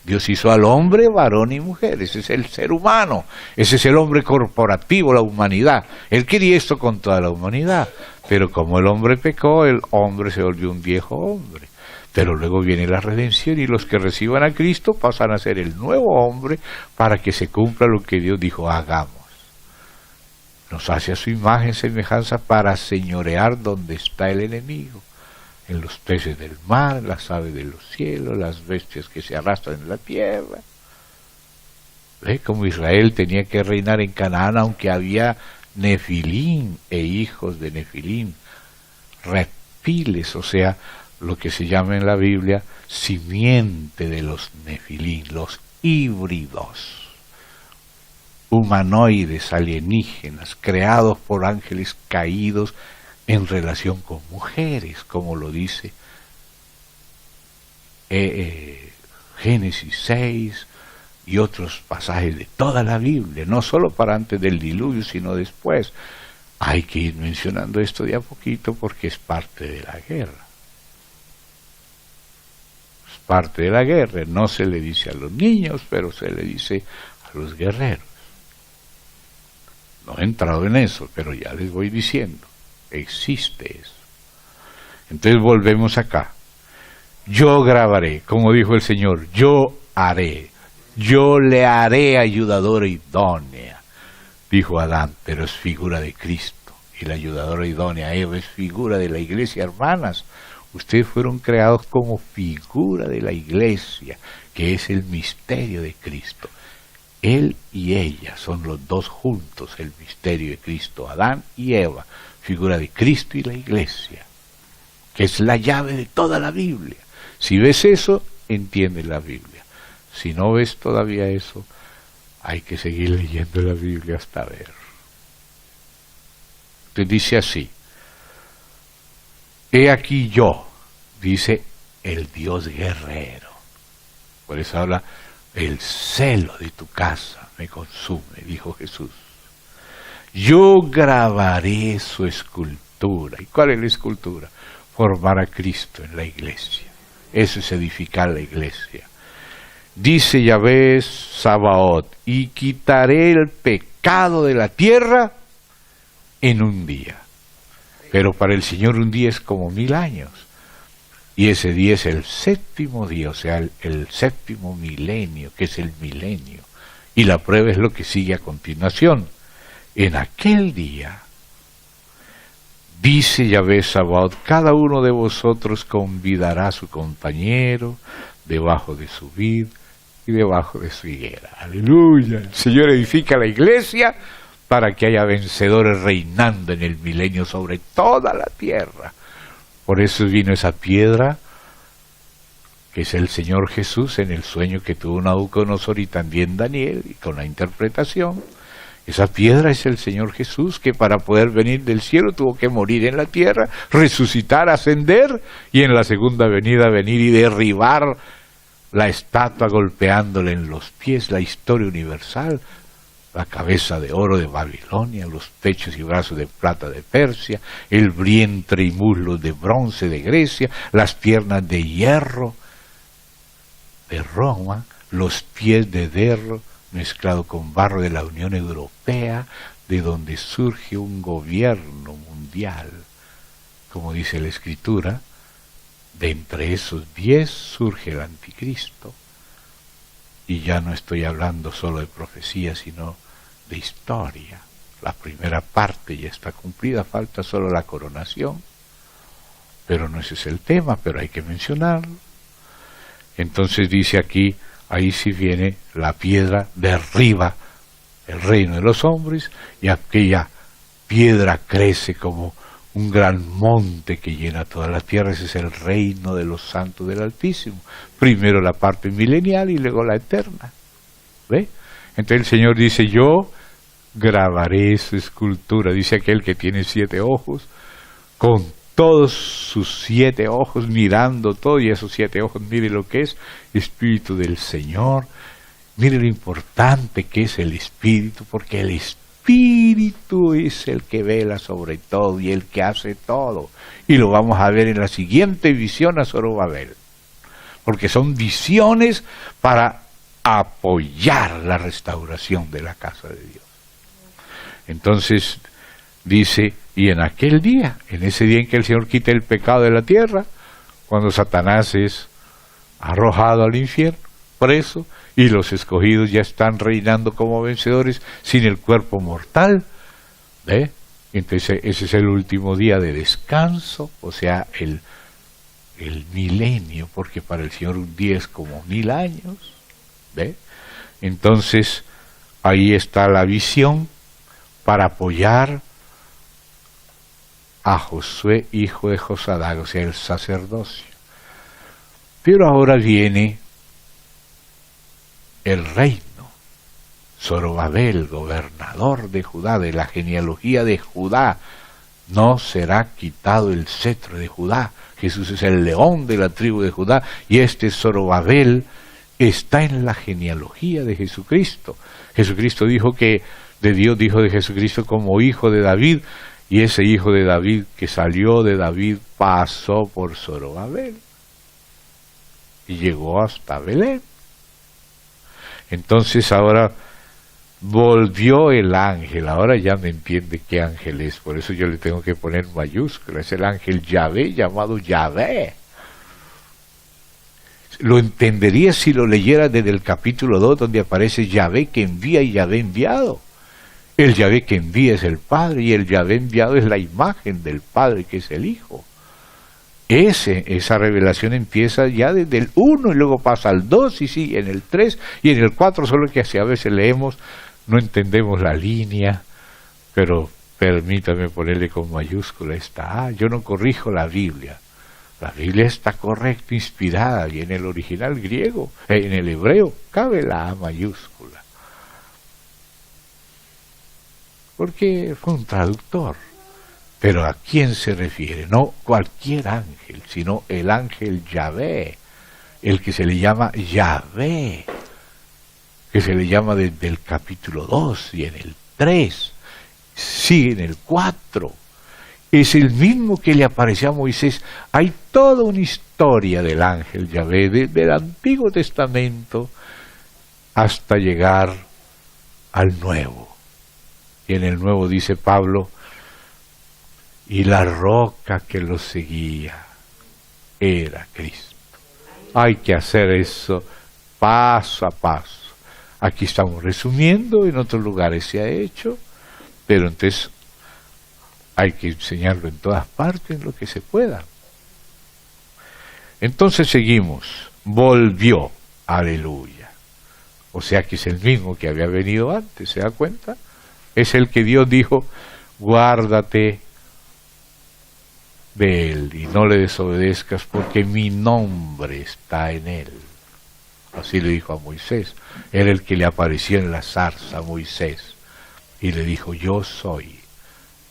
Dios hizo al hombre varón y mujer, ese es el ser humano, ese es el hombre corporativo, la humanidad. Él quería esto con toda la humanidad, pero como el hombre pecó, el hombre se volvió un viejo hombre. Pero luego viene la redención y los que reciban a Cristo pasan a ser el nuevo hombre para que se cumpla lo que Dios dijo, hagamos. Nos hace a su imagen semejanza para señorear donde está el enemigo. en los peces del mar, las aves de los cielos, las bestias que se arrastran en la tierra. ¿Ve? Como Israel tenía que reinar en Canaán, aunque había Nefilín e hijos de Nefilín, reptiles, o sea, lo que se llama en la Biblia simiente de los Nefilín, los híbridos, humanoides, alienígenas, creados por ángeles caídos en relación con mujeres, como lo dice Génesis 6 y otros pasajes de toda la Biblia, no solo para antes del diluvio, sino después. Hay que ir mencionando esto de a poquito porque es parte de la guerra. Es parte de la guerra. No se le dice a los niños, pero se le dice a los guerreros. No he entrado en eso, pero ya les voy diciendo. Existe eso. Entonces volvemos acá. Yo grabaré, como dijo el Señor, yo haré. Yo le haré ayudadora idónea, dijo Adán, pero es figura de Cristo. Y la ayudadora idónea, Eva, es figura de la iglesia, hermanas. Ustedes fueron creados como figura de la iglesia, que es el misterio de Cristo. Él y ella son los dos juntos, el misterio de Cristo, Adán y Eva, figura de Cristo y la iglesia, que es la llave de toda la Biblia. Si ves eso, entiendes la Biblia. Si no ves todavía eso, hay que seguir leyendo la Biblia hasta ver. Entonces dice así: he aquí yo, dice el Dios guerrero. Por eso habla, el celo de tu casa me consume, dijo Jesús. Yo grabaré su escultura. ¿Y cuál es la escultura? Formar a Cristo en la iglesia. Eso es edificar la iglesia. Dice Yahvé Sabaoth, y quitaré el pecado de la tierra en un día. Pero para el Señor un día es como 1000 años. Y ese día es el séptimo día, o sea, el séptimo milenio, que es el milenio. Y la prueba es lo que sigue a continuación. En aquel día, dice Yahvé Sabaoth, cada uno de vosotros convidará a su compañero debajo de su vid y debajo de su higuera. Aleluya. El Señor edifica la iglesia para que haya vencedores reinando en el milenio sobre toda la tierra. Por eso vino esa piedra, que es el Señor Jesús, en el sueño que tuvo Nabucodonosor y también Daniel, y con la interpretación. Esa piedra es el Señor Jesús, que para poder venir del cielo tuvo que morir en la tierra, resucitar, ascender, y en la segunda venida venir y derribar la estatua golpeándole en los pies, la historia universal, la cabeza de oro de Babilonia, los pechos y brazos de plata de Persia, el vientre y muslos de bronce de Grecia, las piernas de hierro de Roma, los pies de derro mezclado con barro de la Unión Europea, de donde surge un gobierno mundial, como dice la Escritura. De entre esos 10 surge el anticristo, y ya no estoy hablando solo de profecía, sino de historia. La primera parte ya está cumplida, falta solo la coronación, pero no ese es el tema, pero hay que mencionarlo. Entonces dice aquí, ahí sí viene la piedra, derriba el reino de los hombres, y aquella piedra crece como un gran monte que llena toda la tierra. Ese es el reino de los santos del Altísimo. Primero la parte milenial y luego la eterna. ¿Ve? Entonces el Señor dice, yo grabaré su escultura. Dice aquel que tiene 7 ojos, con todos sus 7 ojos mirando todo, y esos 7 ojos, mire lo que es, Espíritu del Señor. Mire lo importante que es el Espíritu, porque el Espíritu es el que vela sobre todo y el que hace todo. Y lo vamos a ver en la siguiente visión a Zorobabel, porque son visiones para apoyar la restauración de la casa de Dios. Entonces dice, y en aquel día, en ese día en que el Señor quita el pecado de la tierra, cuando Satanás es arrojado al infierno, preso, y los escogidos ya están reinando como vencedores sin el cuerpo mortal, ¿ve? Entonces ese es el último día de descanso, o sea, el el milenio, porque para el Señor un día es como 1000 años. ¿Ve? Entonces, ahí está la visión para apoyar a Josué, hijo de Josadac, o sea, el sacerdocio. Pero ahora viene el reino. Zorobabel, gobernador de Judá, de la genealogía de Judá, no será quitado el cetro de Judá. Jesús es el león de la tribu de Judá, y este Zorobabel está en la genealogía de Jesucristo. Jesucristo dijo que de Dios dijo de Jesucristo como hijo de David, y ese hijo de David que salió de David pasó por Zorobabel y llegó hasta Belén. Entonces ahora volvió el ángel, ahora ya me entiende qué ángel es, por eso yo le tengo que poner mayúscula, es el ángel Yahvé, llamado Yahvé. Lo entendería si lo leyera desde el capítulo 2, donde aparece Yahvé que envía y Yahvé enviado. El Yahvé que envía es el Padre, y el Yahvé enviado es la imagen del Padre, que es el Hijo. Esa revelación empieza ya desde el 1 y luego pasa al 2 y sigue en el 3 y en el 4, solo que así a veces leemos, no entendemos la línea, pero permítame ponerle con mayúscula esta A. Yo no corrijo la Biblia está correcta, inspirada, y en el original griego, en el hebreo, cabe la A mayúscula. Porque fue un traductor. Pero ¿a quién se refiere? No cualquier ángel, sino el ángel Yahvé, el que se le llama Yahvé, que se le llama desde el capítulo 2 y en el 3, sí, en el 4. Es el mismo que le apareció a Moisés. Hay toda una historia del ángel Yahvé, desde el Antiguo Testamento hasta llegar al Nuevo. Y en el Nuevo dice Pablo, y la roca que los seguía era Cristo. Hay que hacer eso paso a paso. Aquí estamos resumiendo, en otros lugares se ha hecho, pero entonces hay que enseñarlo en todas partes, en lo que se pueda. Entonces seguimos. Volvió, aleluya. O sea que es el mismo que había venido antes, ¿se da cuenta? Es el que Dios dijo, guárdate de él y no le desobedezcas porque mi nombre está en él. Así le dijo a Moisés. Era el que le apareció en la zarza a Moisés y le dijo, yo soy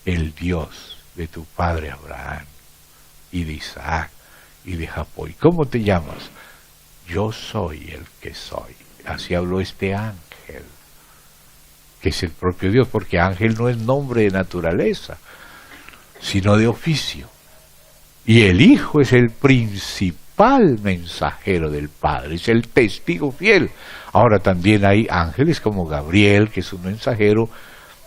el Dios de tu padre Abraham y de Isaac y de Jacob. ¿Cómo te llamas? Yo soy el que soy. Así habló este ángel, que es el propio Dios, porque ángel no es nombre de naturaleza, sino de oficio. Y el Hijo es el principal mensajero del Padre, es el testigo fiel. Ahora también hay ángeles como Gabriel, que es un mensajero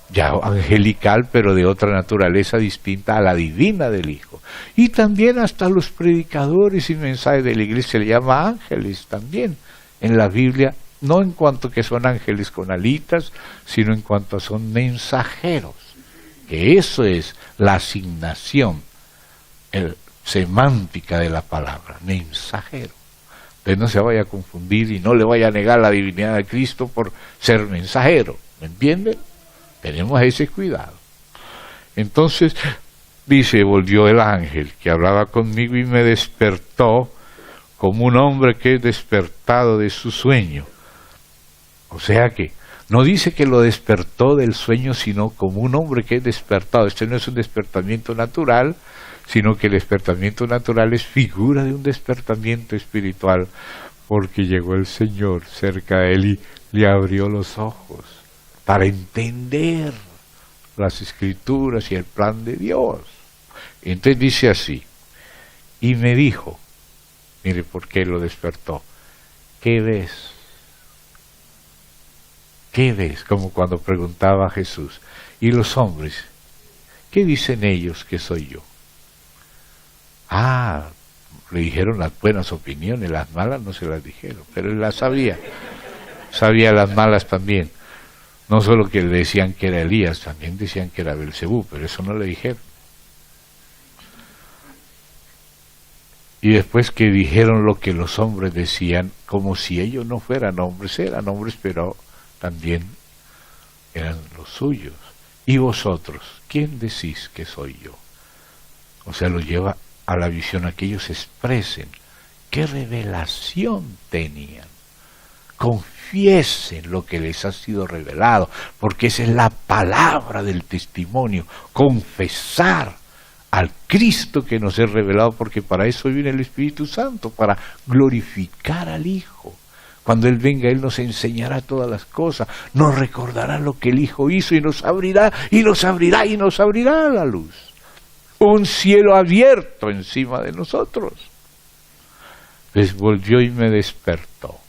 ya angelical, pero de otra naturaleza distinta a la divina del Hijo. Y también hasta los predicadores y mensajes de la iglesia se le llama ángeles también en la Biblia, no en cuanto que son ángeles con alitas, sino en cuanto son mensajeros, que eso es la asignación semántica de la palabra, mensajero. Entonces no se vaya a confundir y no le vaya a negar la divinidad de Cristo por ser mensajero, ¿me entienden? Tenemos ese cuidado. Entonces, dice, volvió el ángel que hablaba conmigo y me despertó como un hombre que es despertado de su sueño. O sea que no dice que lo despertó del sueño, sino como un hombre que es despertado. Este no es un despertamiento natural, sino que el despertamiento natural es figura de un despertamiento espiritual, porque llegó el Señor cerca de él y le abrió los ojos para entender las Escrituras y el plan de Dios. Entonces dice así, y me dijo, mire por qué lo despertó, ¿qué ves? ¿Qué ves? Como cuando preguntaba a Jesús, ¿y los hombres? ¿Qué dicen ellos que soy yo? Ah, le dijeron las buenas opiniones, las malas no se las dijeron, pero él las sabía las malas también. No solo que le decían que era Elías, también decían que era Belcebú, pero eso no le dijeron. Y después que dijeron lo que los hombres decían, como si ellos no fueran hombres, eran hombres, pero también eran los suyos. ¿Y vosotros, quién decís que soy yo? O sea, lo lleva a la visión a que ellos expresen qué revelación tenían. Confiesen lo que les ha sido revelado, porque esa es la palabra del testimonio, confesar al Cristo que nos es revelado, porque para eso viene el Espíritu Santo, para glorificar al Hijo. Cuando Él venga, Él nos enseñará todas las cosas, nos recordará lo que el Hijo hizo y nos abrirá, y nos abrirá, y nos abrirá la luz. Un cielo abierto encima de nosotros. Les volvió y me despertó.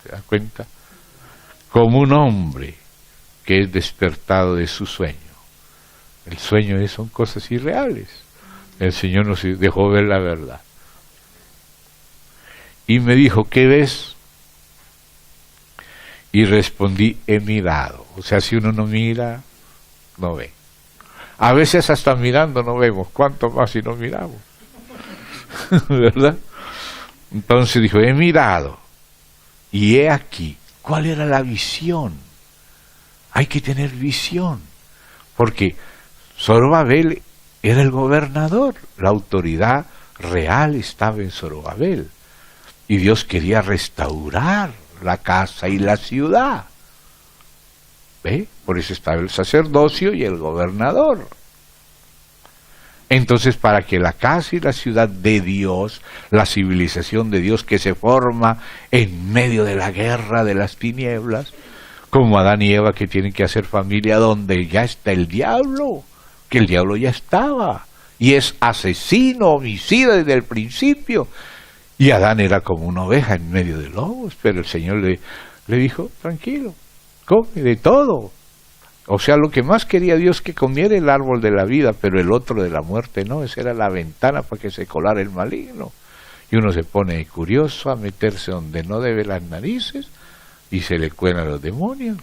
¿Se da cuenta? Como un hombre que es despertado de su sueño. El sueño son cosas irreales. El Señor nos dejó ver la verdad. Y me dijo, ¿qué ves? Y respondí, he mirado. O sea, si uno no mira, no ve. A veces hasta mirando no vemos, ¿cuánto más si no miramos? ¿Verdad? Entonces dijo, he mirado, y he aquí. ¿Cuál era la visión? Hay que tener visión, porque Zorobabel era el gobernador, la autoridad real estaba en Zorobabel, y Dios quería restaurar la casa y la ciudad. ¿Ve? Por eso estaba el sacerdocio y el gobernador. Entonces, para que la casa y la ciudad de Dios, la civilización de Dios que se forma en medio de la guerra de las tinieblas, como Adán y Eva que tienen que hacer familia donde ya está el diablo, que el diablo ya estaba, y es asesino, homicida desde el principio, y Adán era como una oveja en medio de lobos, pero el Señor le dijo, tranquilo, come de todo. O sea, lo que más quería Dios que comiera el árbol de la vida, pero el otro de la muerte no, esa era la ventana para que se colara el maligno. Y uno se pone curioso a meterse donde no debe las narices y se le cuelan los demonios.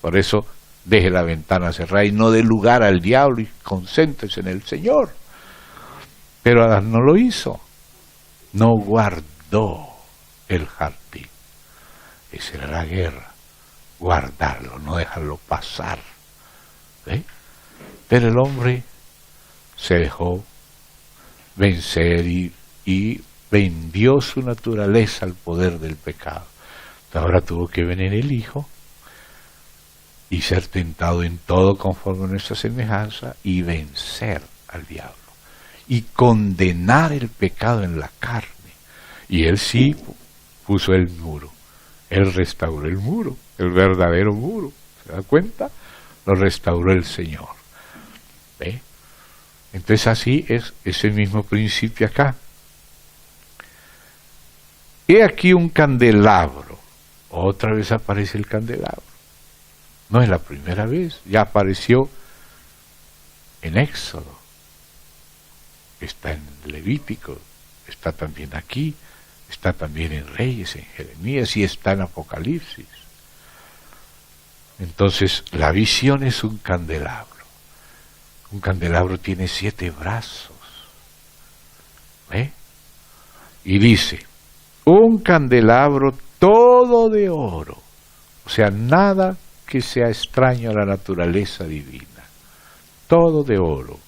Por eso deje la ventana cerrada y no dé lugar al diablo y concéntrese en el Señor. Pero Adán no lo hizo, no guardó el jardín. Esa era la guerra. Guardarlo, no dejarlo pasar. ¿Ve? Pero el hombre se dejó vencer y vendió su naturaleza al poder del pecado. Ahora tuvo que venir el Hijo y ser tentado en todo conforme a nuestra semejanza y vencer al diablo y condenar el pecado en la carne. Y Él sí puso el muro. Él restauró el muro, el verdadero muro. ¿Se da cuenta? Lo restauró el Señor. ¿Ve? Entonces así es ese mismo principio acá. He aquí un candelabro. Otra vez aparece el candelabro. No es la primera vez, ya apareció en Éxodo. Está en Levítico, está también aquí. Está también en Reyes, en Jeremías y está en Apocalipsis. Entonces, la visión es un candelabro. Un candelabro tiene 7 brazos. ¿Ve? Y dice, un candelabro todo de oro. O sea, nada que sea extraño a la naturaleza divina. Todo de oro.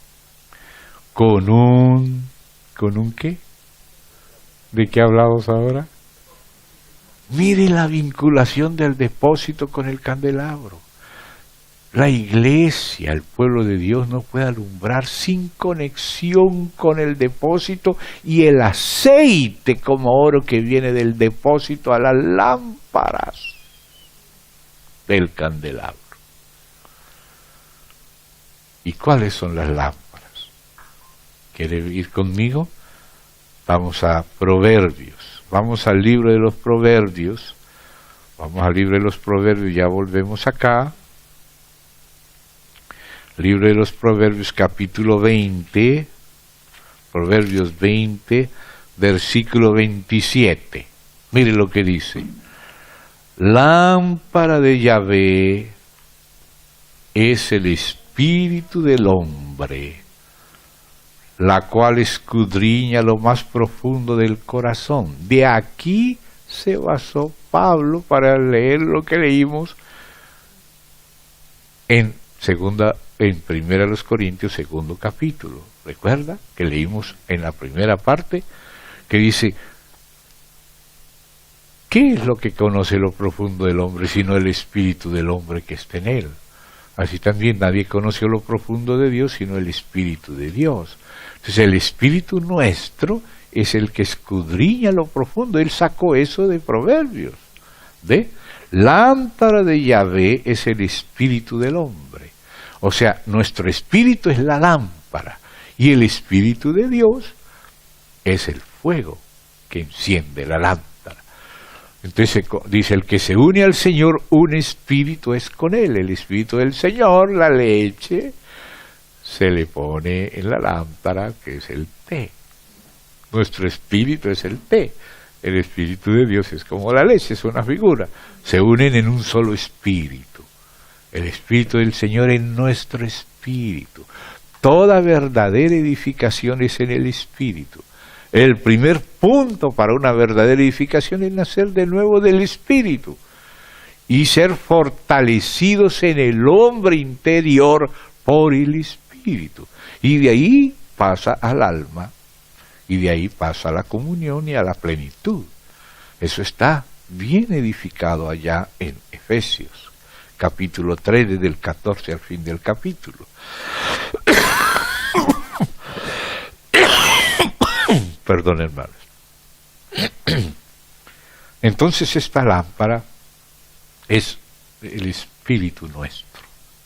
¿Con un qué? ¿De qué hablamos ahora? Mire la vinculación del depósito con el candelabro. La iglesia, el pueblo de Dios, no puede alumbrar sin conexión con el depósito y el aceite como oro que viene del depósito a las lámparas del candelabro. ¿Y cuáles son las lámparas? ¿Quiere ir conmigo? Vamos a Proverbios, vamos al libro de los Proverbios, ya volvemos acá. Libro de los Proverbios, capítulo 20, Proverbios 20, versículo 27. Mire lo que dice. Lámpara de Yahvé es el espíritu del hombre. la cual escudriña lo más profundo del corazón. De aquí se basó Pablo para leer lo que leímos en Primera de los Corintios, segundo capítulo. Recuerda que leímos en la primera parte que dice: ¿qué es lo que conoce lo profundo del hombre sino el espíritu del hombre que está en él? Así también nadie conoció lo profundo de Dios sino el espíritu de Dios. Entonces el espíritu nuestro es el que escudriña lo profundo. Él sacó eso de Proverbios. ¿Ve? Lámpara de Yahvé es el espíritu del hombre. O sea, nuestro espíritu es la lámpara y el espíritu de Dios es el fuego que enciende la lámpara. Entonces dice: el que se une al Señor, un espíritu es con él. El espíritu del Señor, la leche, se le pone en la lámpara, que es el té. Nuestro espíritu es el té. El espíritu de Dios es como la leche, es una figura. Se unen en un solo espíritu. El espíritu del Señor en nuestro espíritu. Toda verdadera edificación es en el espíritu. El primer punto para una verdadera edificación es nacer de nuevo del espíritu y ser fortalecidos en el hombre interior por el espíritu. Y de ahí pasa al alma, y de ahí pasa a la comunión y a la plenitud. Eso está bien edificado allá en Efesios, capítulo 3, desde el 14 al fin del capítulo. Perdón, hermanos. Entonces esta lámpara es el espíritu nuestro,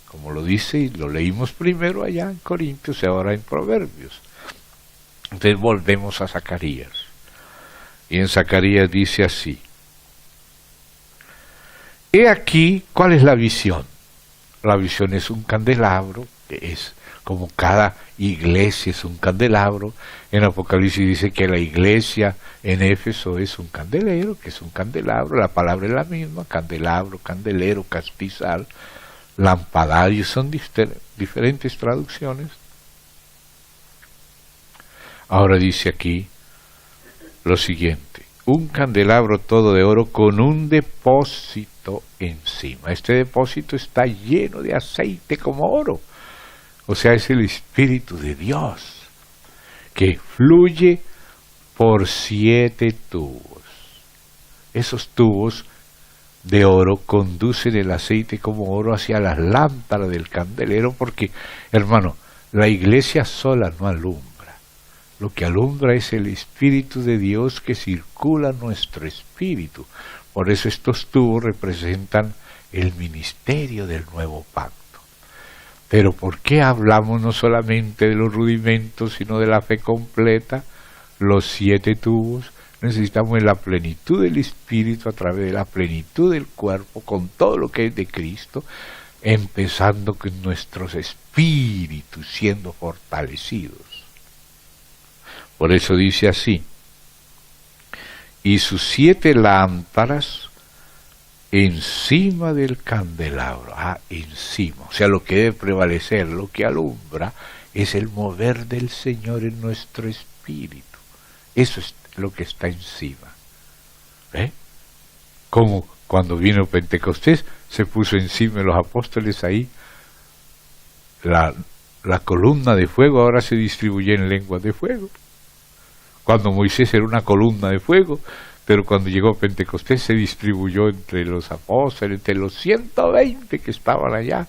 como lo dice y lo leímos primero allá en Corintios y ahora en Proverbios. Entonces volvemos a Zacarías. Y en Zacarías dice así: he aquí, ¿cuál es la visión? La visión es un candelabro, que es como cada iglesia es un candelabro. En Apocalipsis dice que la iglesia en Éfeso es un candelero, que es un candelabro. La palabra es la misma: candelabro, candelero, castizal, lampadario. Son diferentes traducciones. Ahora dice aquí lo siguiente: un candelabro todo de oro con un depósito encima. Este depósito está lleno de aceite como oro. O sea, es el Espíritu de Dios que fluye por 7 tubos. Esos tubos de oro conducen el aceite como oro hacia las lámparas del candelero, porque, hermano, la iglesia sola no alumbra. Lo que alumbra es el Espíritu de Dios que circula en nuestro espíritu. Por eso estos tubos representan el ministerio del nuevo pacto. Pero ¿por qué hablamos no solamente de los rudimentos, sino de la fe completa? Los 7 tubos. Necesitamos la plenitud del Espíritu a través de la plenitud del cuerpo, con todo lo que es de Cristo, empezando con nuestros espíritus siendo fortalecidos. Por eso dice así: y sus 7 lámparas encima del candelabro. Encima. O sea, lo que debe prevalecer, lo que alumbra, es el mover del Señor en nuestro espíritu. Eso es lo que está encima. ¿Ve? Como cuando vino Pentecostés, se puso encima de los apóstoles ahí la columna de fuego, ahora se distribuye en lenguas de fuego. Cuando Moisés era una columna de fuego, pero cuando llegó Pentecostés se distribuyó entre los apóstoles, entre los 120 que estaban allá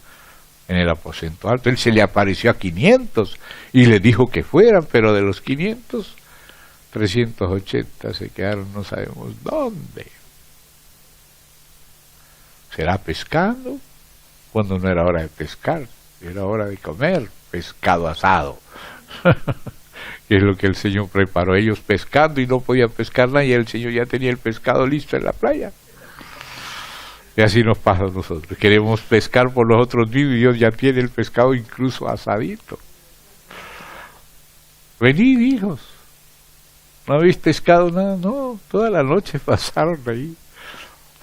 en el aposento alto. Él se le apareció a 500 y les dijo que fueran, pero de los 500, 380 se quedaron no sabemos dónde. ¿Será pescando? Cuando no era hora de pescar, era hora de comer pescado asado. Que es lo que el Señor preparó. Ellos pescando y no podían pescar nada, y el Señor ya tenía el pescado listo en la playa. Y así nos pasa a nosotros. Queremos pescar por nosotros mismos y Dios ya tiene el pescado incluso asadito. Venid, hijos. ¿No habéis pescado nada? No, toda la noche pasaron ahí.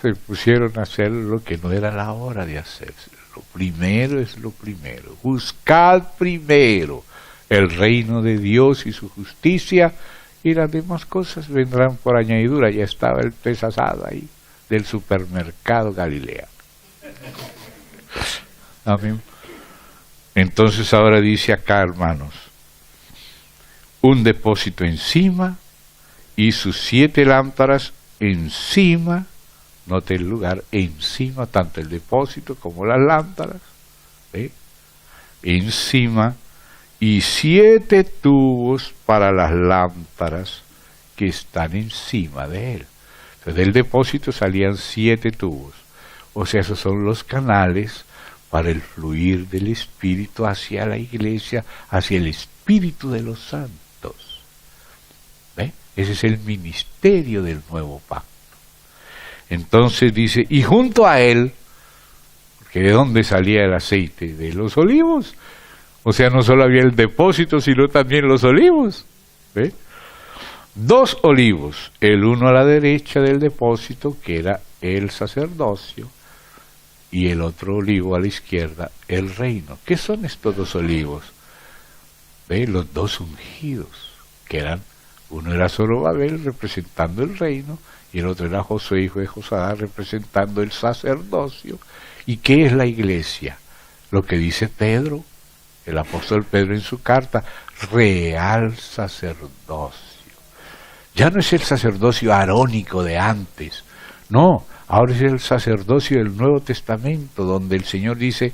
Se pusieron a hacer lo que no era la hora de hacer. Lo primero es lo primero. Buscad primero el reino de Dios y su justicia, y las demás cosas vendrán por añadidura. Ya estaba el pez asado ahí, del supermercado Galilea. Amén. Entonces ahora dice acá, hermanos, un depósito encima y sus 7 lámparas encima. Note el lugar, encima, tanto el depósito como las lámparas, encima, y 7 tubos para las lámparas que están encima de él. Entonces, del depósito salían 7 tubos, o sea, esos son los canales para el fluir del Espíritu hacia la iglesia, hacia el Espíritu de los santos. ¿Ve? Ese es el ministerio del nuevo pacto. Entonces dice, y junto a él, porque ¿de dónde salía el aceite? De los olivos. O sea, no solo había el depósito, sino también los olivos. ¿Ve? 2 olivos, el uno a la derecha del depósito, que era el sacerdocio, y el otro olivo a la izquierda, el reino. ¿Qué son estos 2 olivos? ¿Ve? Los 2 ungidos, que eran, uno era Zorobabel representando el reino, y el otro era Josué, hijo de Josadac, representando el sacerdocio. ¿Y qué es la iglesia? Lo que dice Pedro, el apóstol Pedro en su carta, real sacerdocio. Ya no es el sacerdocio arónico de antes, no, ahora es el sacerdocio del Nuevo Testamento, donde el Señor dice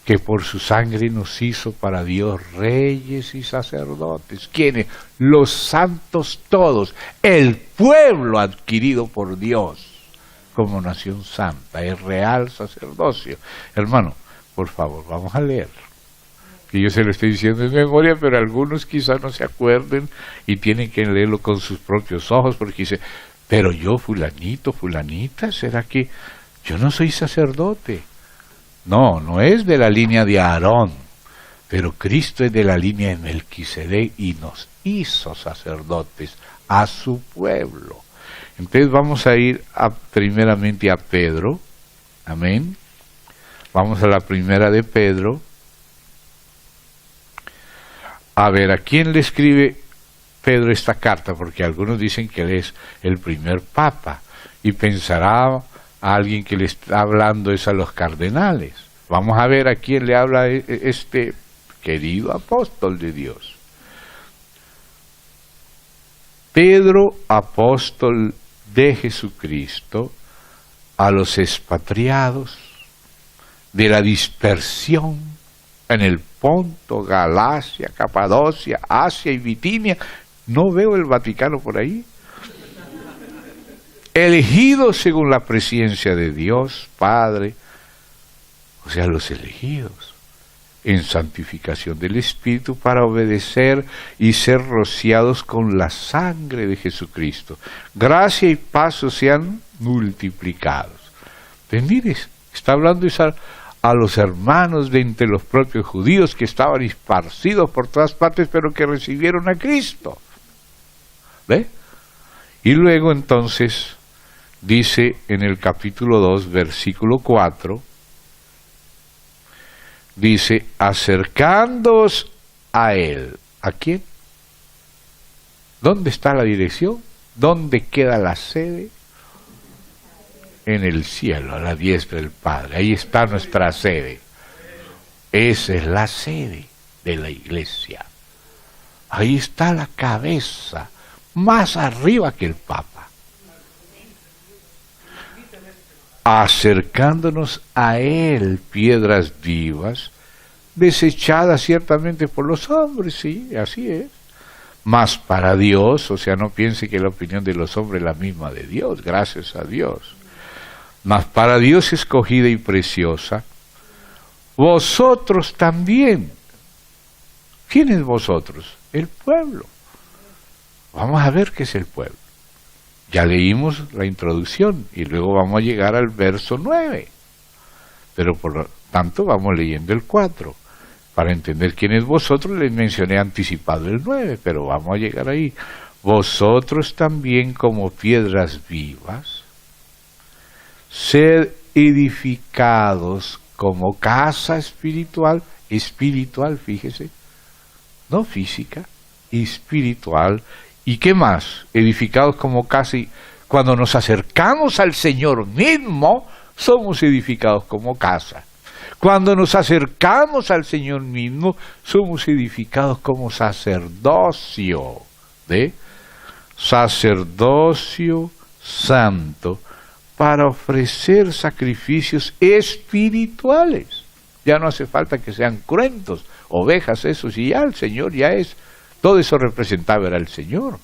que por su sangre nos hizo para Dios reyes y sacerdotes. ¿Quiénes? Los santos todos, el pueblo adquirido por Dios como nación santa, el real sacerdocio. Hermano, por favor, vamos a leer. Que yo se lo estoy diciendo en memoria, pero algunos quizás no se acuerden y tienen que leerlo con sus propios ojos, porque dice, pero yo fulanito, fulanita, ¿será que yo no soy sacerdote? No, no es de la línea de Aarón, pero Cristo es de la línea de Melquisedec y nos hizo sacerdotes a su pueblo. Entonces vamos a ir primeramente a Pedro, amén. Vamos a la primera de Pedro. A ver, ¿a quién le escribe Pedro esta carta? Porque algunos dicen que él es el primer papa y pensará a alguien que le está hablando es a los cardenales. Vamos a ver a quién le habla este querido apóstol de Dios. Pedro, apóstol de Jesucristo, a los expatriados de la dispersión en el Ponto, Galacia, Capadocia, Asia y Bitinia. No veo el Vaticano por ahí. Elegidos según la presencia de Dios Padre, o sea, los elegidos, en santificación del Espíritu para obedecer y ser rociados con la sangre de Jesucristo. Gracia y paz sean multiplicados. ¿Entendés? Está hablando a los hermanos de entre los propios judíos que estaban esparcidos por todas partes, pero que recibieron a Cristo. ¿Ve? Y luego entonces dice en el capítulo 2, versículo 4, dice, acercándoos a Él. ¿A quién? ¿Dónde está la dirección? ¿Dónde queda la sede? En el cielo, a la diestra del Padre. Ahí está nuestra sede. Esa es la sede de la iglesia. Ahí está la cabeza, más arriba que el Papa. Acercándonos a Él, piedras vivas, desechadas ciertamente por los hombres, sí, así es. Mas para Dios, o sea, no piense que la opinión de los hombres es la misma de Dios, gracias a Dios. Mas para Dios escogida y preciosa, vosotros también. ¿Quién es vosotros? El pueblo. Vamos a ver qué es el pueblo. Ya leímos la introducción y luego vamos a llegar al verso 9. Pero por lo tanto vamos leyendo el 4. Para entender quién es vosotros les mencioné anticipado el 9, pero vamos a llegar ahí. Vosotros también como piedras vivas, sed edificados como casa espiritual, fíjese, no física, espiritual. ¿Y qué más? Edificados como casi, cuando nos acercamos al Señor mismo, somos edificados como casa. Cuando nos acercamos al Señor mismo, somos edificados como sacerdocio, ¿de? Sacerdocio santo, para ofrecer sacrificios espirituales. Ya no hace falta que sean cruentos, ovejas, esos, y ya el Señor ya es. Todo eso representaba era el Señor.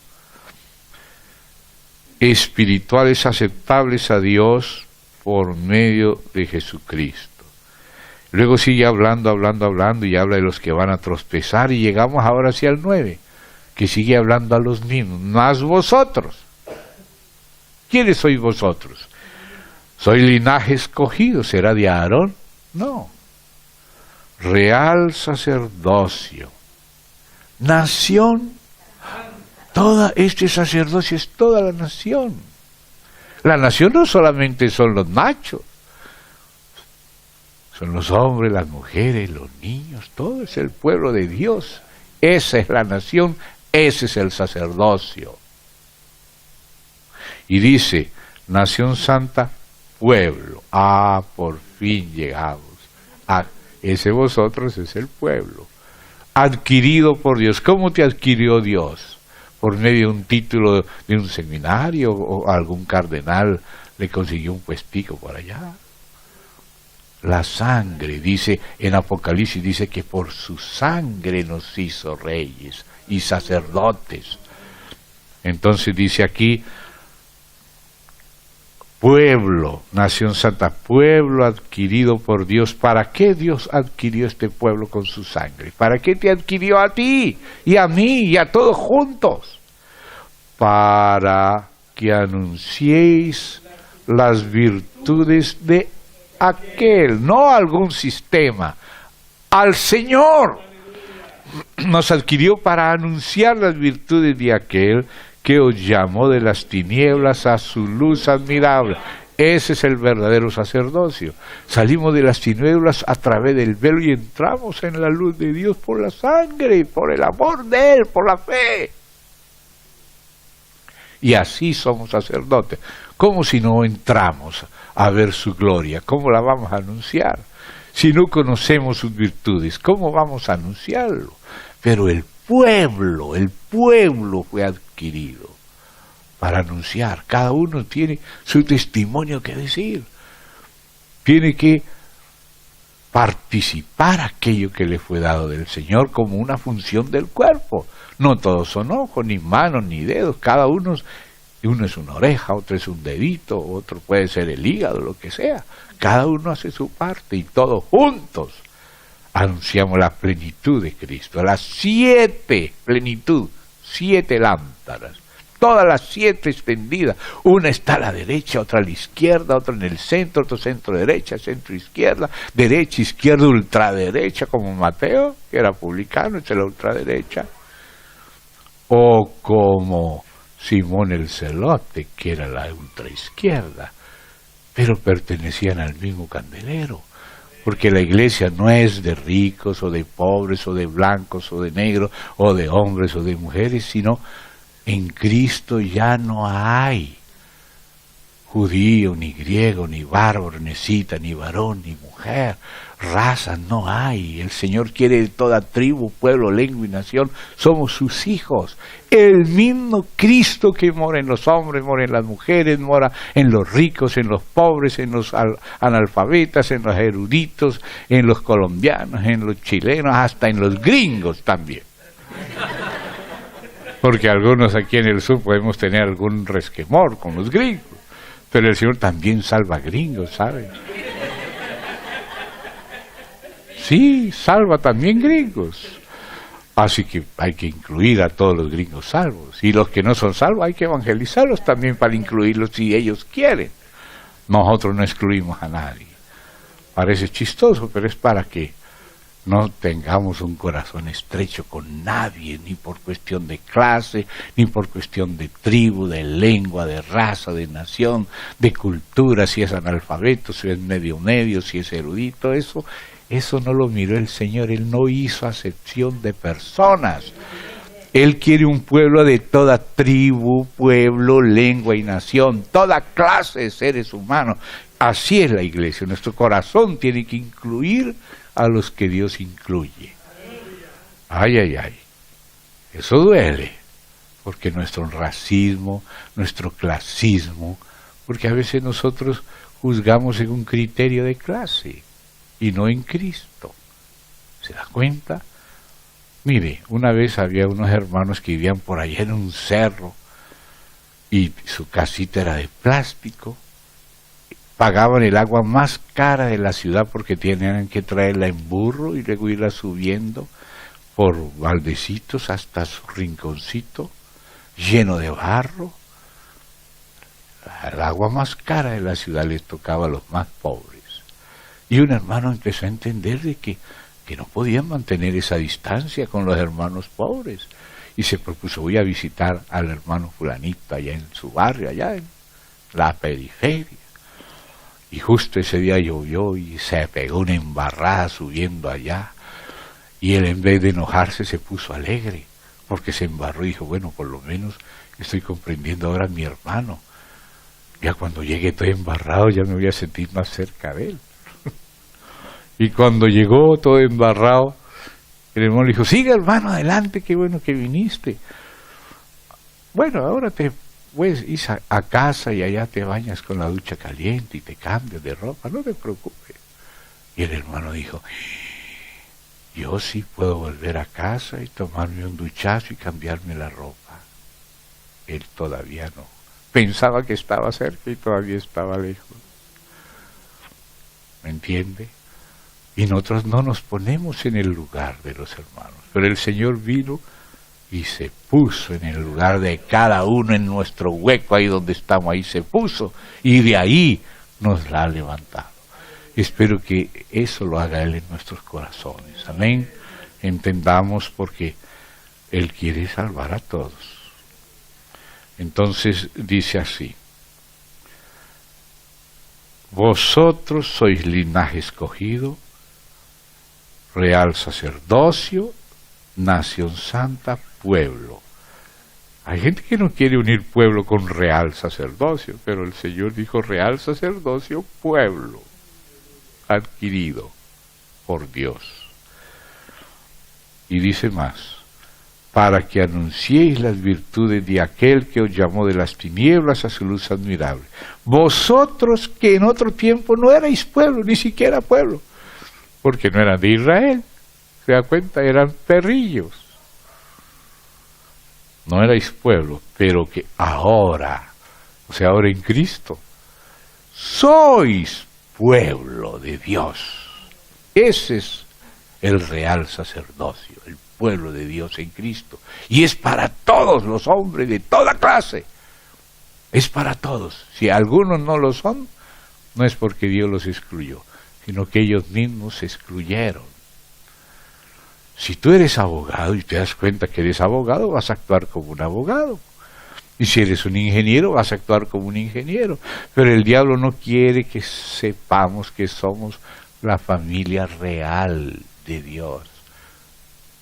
Espirituales aceptables a Dios por medio de Jesucristo. Luego sigue hablando, y habla de los que van a tropezar, y llegamos ahora hacia el 9, que sigue hablando a los mismos, más vosotros. ¿Quiénes sois vosotros? ¿Soy linaje escogido? ¿Será de Aarón? No. Real sacerdocio. Nación. Toda este sacerdocio es toda la nación. La nación no solamente son los machos, son los hombres, las mujeres, los niños, todo es el pueblo de Dios. Esa es la nación, ese es el sacerdocio. Y dice, nación santa, pueblo. Ah, por fin llegamos. Ah, ese vosotros es el pueblo. Adquirido por Dios. ¿Cómo te adquirió Dios? Por medio de un título de un seminario, o algún cardenal le consiguió un puestico por allá. La sangre, dice en Apocalipsis, dice que por su sangre nos hizo reyes y sacerdotes. Entonces dice aquí, pueblo, nación santa, pueblo adquirido por Dios. ¿Para qué Dios adquirió este pueblo con su sangre? ¿Para qué te adquirió a ti y a mí y a todos juntos? Para que anunciéis las virtudes de aquel, no algún sistema, al Señor. Nos adquirió para anunciar las virtudes de aquel que os llamó de las tinieblas a su luz admirable. Ese es el verdadero sacerdocio. Salimos de las tinieblas a través del velo y entramos en la luz de Dios por la sangre, por el amor de Él, por la fe. Y así somos sacerdotes. ¿Cómo si no entramos a ver su gloria? ¿Cómo la vamos a anunciar? Si no conocemos sus virtudes, ¿cómo vamos a anunciarlo? Pero el pueblo fue adquirido para anunciar. Cada uno tiene su testimonio que decir. Tiene que participar aquello que le fue dado del Señor como una función del cuerpo. No todos son ojos, ni manos, ni dedos. Cada uno es una oreja, otro es un dedito, otro puede ser el hígado, lo que sea. Cada uno hace su parte y todos juntos anunciamos la plenitud de Cristo. Las 7 lámparas, todas las 7 extendidas. Una está a la derecha, otra a la izquierda, otra en el centro, otro centro derecha, centro izquierda, derecha, izquierda, ultraderecha, como Mateo, que era publicano, es la ultraderecha. O como Simón el Celote, que era la ultraizquierda, pero pertenecían al mismo candelero, porque la iglesia no es de ricos o de pobres o de blancos o de negros o de hombres o de mujeres, sino en Cristo ya no hay judío, ni griego, ni bárbaro, ni escita, ni varón, ni mujer, raza, no hay. El Señor quiere de toda tribu, pueblo, lengua y nación, somos sus hijos. El mismo Cristo que mora en los hombres, mora en las mujeres, mora en los ricos, en los pobres, en los analfabetas, en los eruditos, en los colombianos, en los chilenos, hasta en los gringos también. Porque algunos aquí en el sur podemos tener algún resquemor con los gringos. Pero el Señor también salva gringos, ¿sabe? Sí, salva también gringos. Así que hay que incluir a todos los gringos salvos. Y los que no son salvos hay que evangelizarlos también para incluirlos si ellos quieren. Nosotros no excluimos a nadie. Parece chistoso, pero es para que no tengamos un corazón estrecho con nadie, ni por cuestión de clase, ni por cuestión de tribu, de lengua, de raza, de nación, de cultura, si es analfabeto, si es medio, si es erudito. Eso Eso no lo miró el Señor, Él no hizo acepción de personas. Él quiere un pueblo de toda tribu, pueblo, lengua y nación, toda clase de seres humanos. Así es la iglesia, nuestro corazón tiene que incluir a los que Dios incluye. Ay, ay, ay, eso duele, porque nuestro racismo, nuestro clasismo, porque a veces nosotros juzgamos en un criterio de clase y no en Cristo. ¿Se da cuenta? Mire, una vez había unos hermanos que vivían por allá en un cerro y su casita era de plástico. Pagaban el agua más cara de la ciudad porque tenían que traerla en burro y luego irla subiendo por baldecitos hasta su rinconcito lleno de barro. El agua más cara de la ciudad les tocaba a los más pobres. Y un hermano empezó a entender de que no podían mantener esa distancia con los hermanos pobres. Y se propuso, voy a visitar al hermano fulanito allá en su barrio, allá en la periferia. Y justo ese día llovió y se pegó una embarrada subiendo allá. Y él, en vez de enojarse, se puso alegre, porque se embarró y dijo, bueno, por lo menos estoy comprendiendo ahora a mi hermano. Ya cuando llegue todo embarrado ya me voy a sentir más cerca de él. Y cuando llegó todo embarrado, el hermano le dijo, siga hermano, adelante, qué bueno que viniste. Bueno, ahora te puedes ir a casa y allá te bañas con la ducha caliente y te cambias de ropa, no te preocupes. Y el hermano dijo, yo sí puedo volver a casa y tomarme un duchazo y cambiarme la ropa. Él todavía no. Pensaba que estaba cerca y todavía estaba lejos. ¿Me entiende? Y nosotros no nos ponemos en el lugar de los hermanos. Pero el Señor vino y se puso en el lugar de cada uno, en nuestro hueco, ahí donde estamos, ahí se puso. Y de ahí nos la ha levantado. Espero que eso lo haga Él en nuestros corazones. Amén. Entendamos porque Él quiere salvar a todos. Entonces dice así. Vosotros sois linaje escogido, real sacerdocio, nación santa, pueblo. Hay gente que no quiere unir pueblo con real sacerdocio, pero el Señor dijo real sacerdocio, pueblo adquirido por Dios. Y dice más, para que anunciéis las virtudes de aquel que os llamó de las tinieblas a su luz admirable. Vosotros que en otro tiempo no erais pueblo, ni siquiera pueblo, porque no eran de Israel, se da cuenta, eran perrillos. No erais pueblo, pero que ahora, o sea, ahora en Cristo, sois pueblo de Dios. Ese es el real sacerdocio, el pueblo de Dios en Cristo. Y es para todos los hombres de toda clase. Es para todos. Si algunos no lo son, no es porque Dios los excluyó, sino que ellos mismos se excluyeron. Si tú eres abogado y te das cuenta que eres abogado, vas a actuar como un abogado. Y si eres un ingeniero, vas a actuar como un ingeniero. Pero el diablo no quiere que sepamos que somos la familia real de Dios.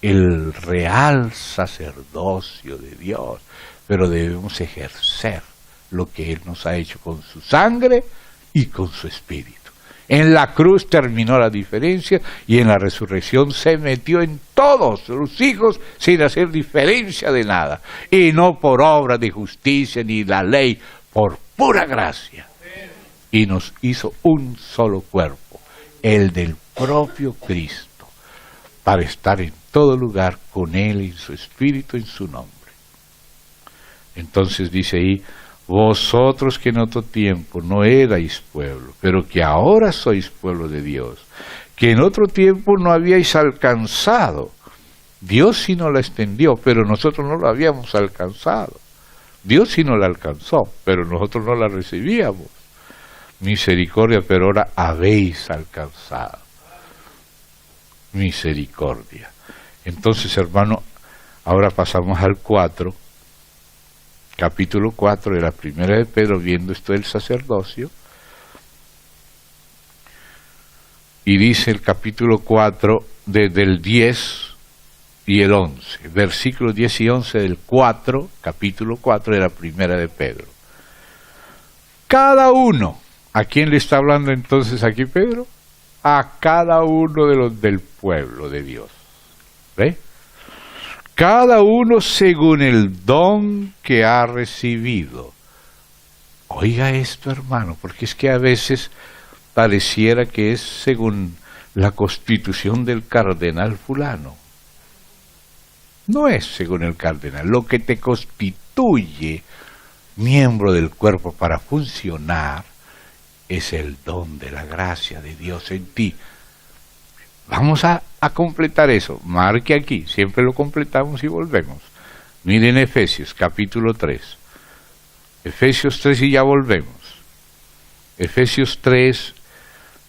El real sacerdocio de Dios. Pero debemos ejercer lo que Él nos ha hecho con su sangre y con su espíritu. En la cruz terminó la diferencia y en la resurrección se metió en todos los hijos sin hacer diferencia de nada. Y no por obra de justicia ni la ley, por pura gracia. Y nos hizo un solo cuerpo, el del propio Cristo, para estar en todo lugar con Él, en su espíritu, en su nombre. Entonces dice ahí, vosotros que en otro tiempo no erais pueblo, pero que ahora sois pueblo de Dios, que en otro tiempo no habíais alcanzado. Dios sí nos la extendió, pero nosotros no la habíamos alcanzado. Dios sí nos la alcanzó, pero nosotros no la recibíamos. Misericordia, pero ahora habéis alcanzado. Misericordia. Entonces, hermano, ahora pasamos al 4. Capítulo 4 de la primera de Pedro, viendo esto del sacerdocio. y dice el capítulo 4, desde el 10 y el 11, versículos 10 y 11 del 4, capítulo 4 de la primera de Pedro. Cada uno, ¿a quién le está hablando entonces aquí Pedro? A cada uno de los del pueblo de Dios. ¿Ve? Cada uno según el don que ha recibido. Oiga esto, hermano, porque es que a veces pareciera que es según la constitución del cardenal fulano. No es según el cardenal. Lo que te constituye miembro del cuerpo para funcionar es el don de la gracia de Dios en ti. Vamos a completar eso. Marque aquí, siempre lo completamos y volvemos. Miren Efesios capítulo 3. Efesios 3 y ya volvemos. Efesios 3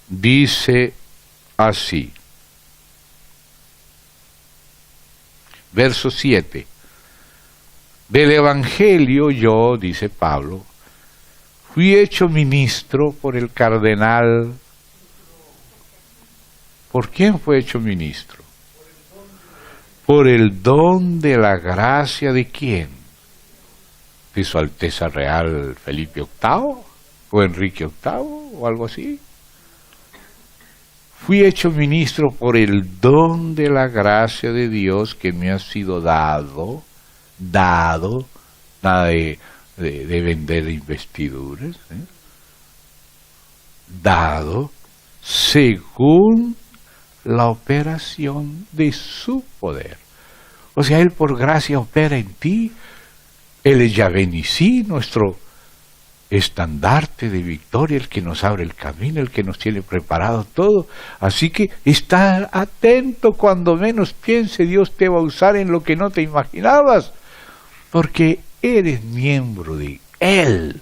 dice así. Verso 7. Del Evangelio yo, dice Pablo, fui hecho ministro por el cardenal. ¿Por quién fue hecho ministro? Por el don de la gracia de quién? ¿De Su Alteza Real Felipe VIII? ¿O Enrique VIII? ¿O algo así? Fui hecho ministro por el don de la gracia de Dios que me ha sido dado, nada de vender investiduras, dado según la operación de su poder. O sea, Él por gracia opera en ti. Él es Yahvé Nisí, nuestro estandarte de victoria, el que nos abre el camino, el que nos tiene preparado todo. Así que está atento, cuando menos piense, Dios te va a usar en lo que no te imaginabas, porque eres miembro de Él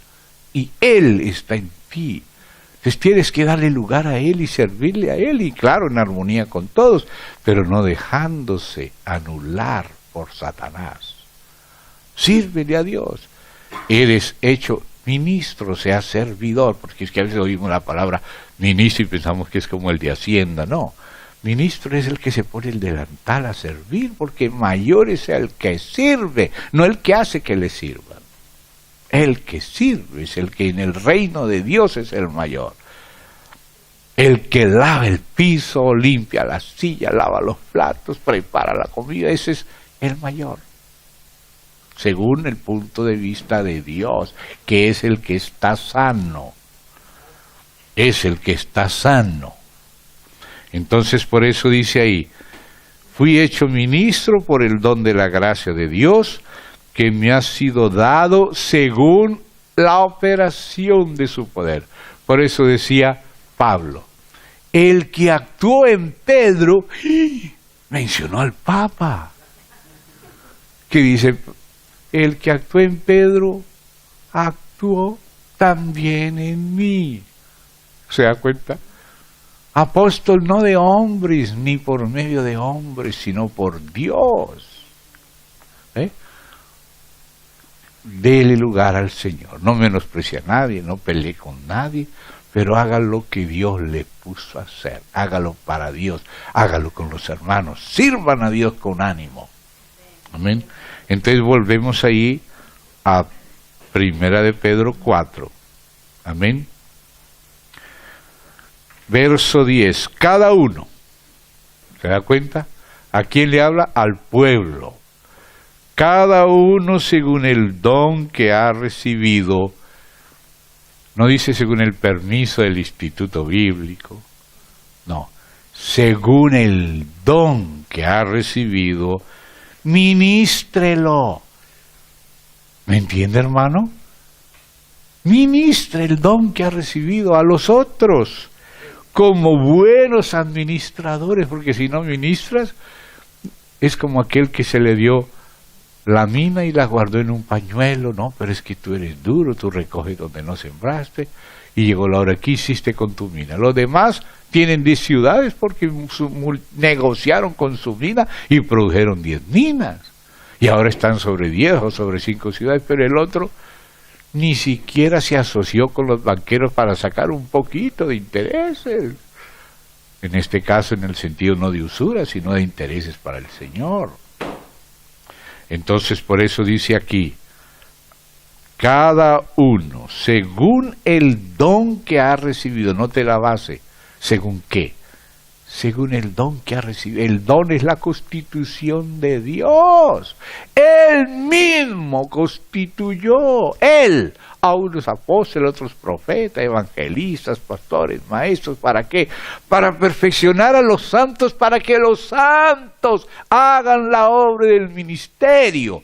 y Él está en ti. Entonces tienes que darle lugar a Él y servirle a Él, y claro, en armonía con todos, pero no dejándose anular por Satanás. Sírvele a Dios. Eres hecho ministro, o sea, servidor, porque es que a veces oímos la palabra ministro y pensamos que es como el de Hacienda. No, ministro es el que se pone el delantal a servir, porque mayor es el que sirve, no el que hace que le sirvan. El que sirve es el que en el reino de Dios es el mayor. El que lava el piso, limpia la silla, lava los platos, prepara la comida, ese es el mayor. Según el punto de vista de Dios, que es el que está sano. Es el que está sano. Entonces por eso dice ahí, fui hecho ministro por el don de la gracia de Dios, que me ha sido dado según la operación de su poder. Por eso decía Pablo, el que actuó en Pedro, mencionó al Papa, que dice, el que actuó en Pedro, actuó también en mí. ¿Se da cuenta? Apóstol no de hombres, ni por medio de hombres, sino por Dios. Dele lugar al Señor, no menosprecie a nadie, no pelee con nadie, pero haga lo que Dios le puso a hacer, hágalo para Dios, hágalo con los hermanos, sirvan a Dios con ánimo. Amén. Entonces volvemos ahí a Primera de Pedro 4. Amén. Verso 10. Cada uno, ¿se da cuenta? ¿A quién le habla? Al pueblo. Cada uno según el don que ha recibido. No dice según el permiso del Instituto Bíblico. No. Según el don que ha recibido, ministrelo. ¿Me entiende, hermano? Ministre el don que ha recibido a los otros como buenos administradores, porque si no ministras es como aquel que se le dio la mina y la guardó en un pañuelo. No, pero es que tú eres duro, tú recoges donde no sembraste y llegó la hora que hiciste con tu mina. Los demás tienen 10 ciudades porque negociaron con su mina y produjeron 10 minas. Y ahora están sobre 10 o sobre 5 ciudades, pero el otro ni siquiera se asoció con los banqueros para sacar un poquito de intereses. En este caso, en el sentido no de usura, sino de intereses para el Señor. Entonces, por eso dice aquí, cada uno, según el don que ha recibido, note la base, ¿según qué? Según el don que ha recibido. El don es la constitución de Dios. Él mismo constituyó, Él, a unos apóstoles, otros profetas, evangelistas, pastores, maestros. ¿Para qué? Para perfeccionar a los santos, para que los santos hagan la obra del ministerio.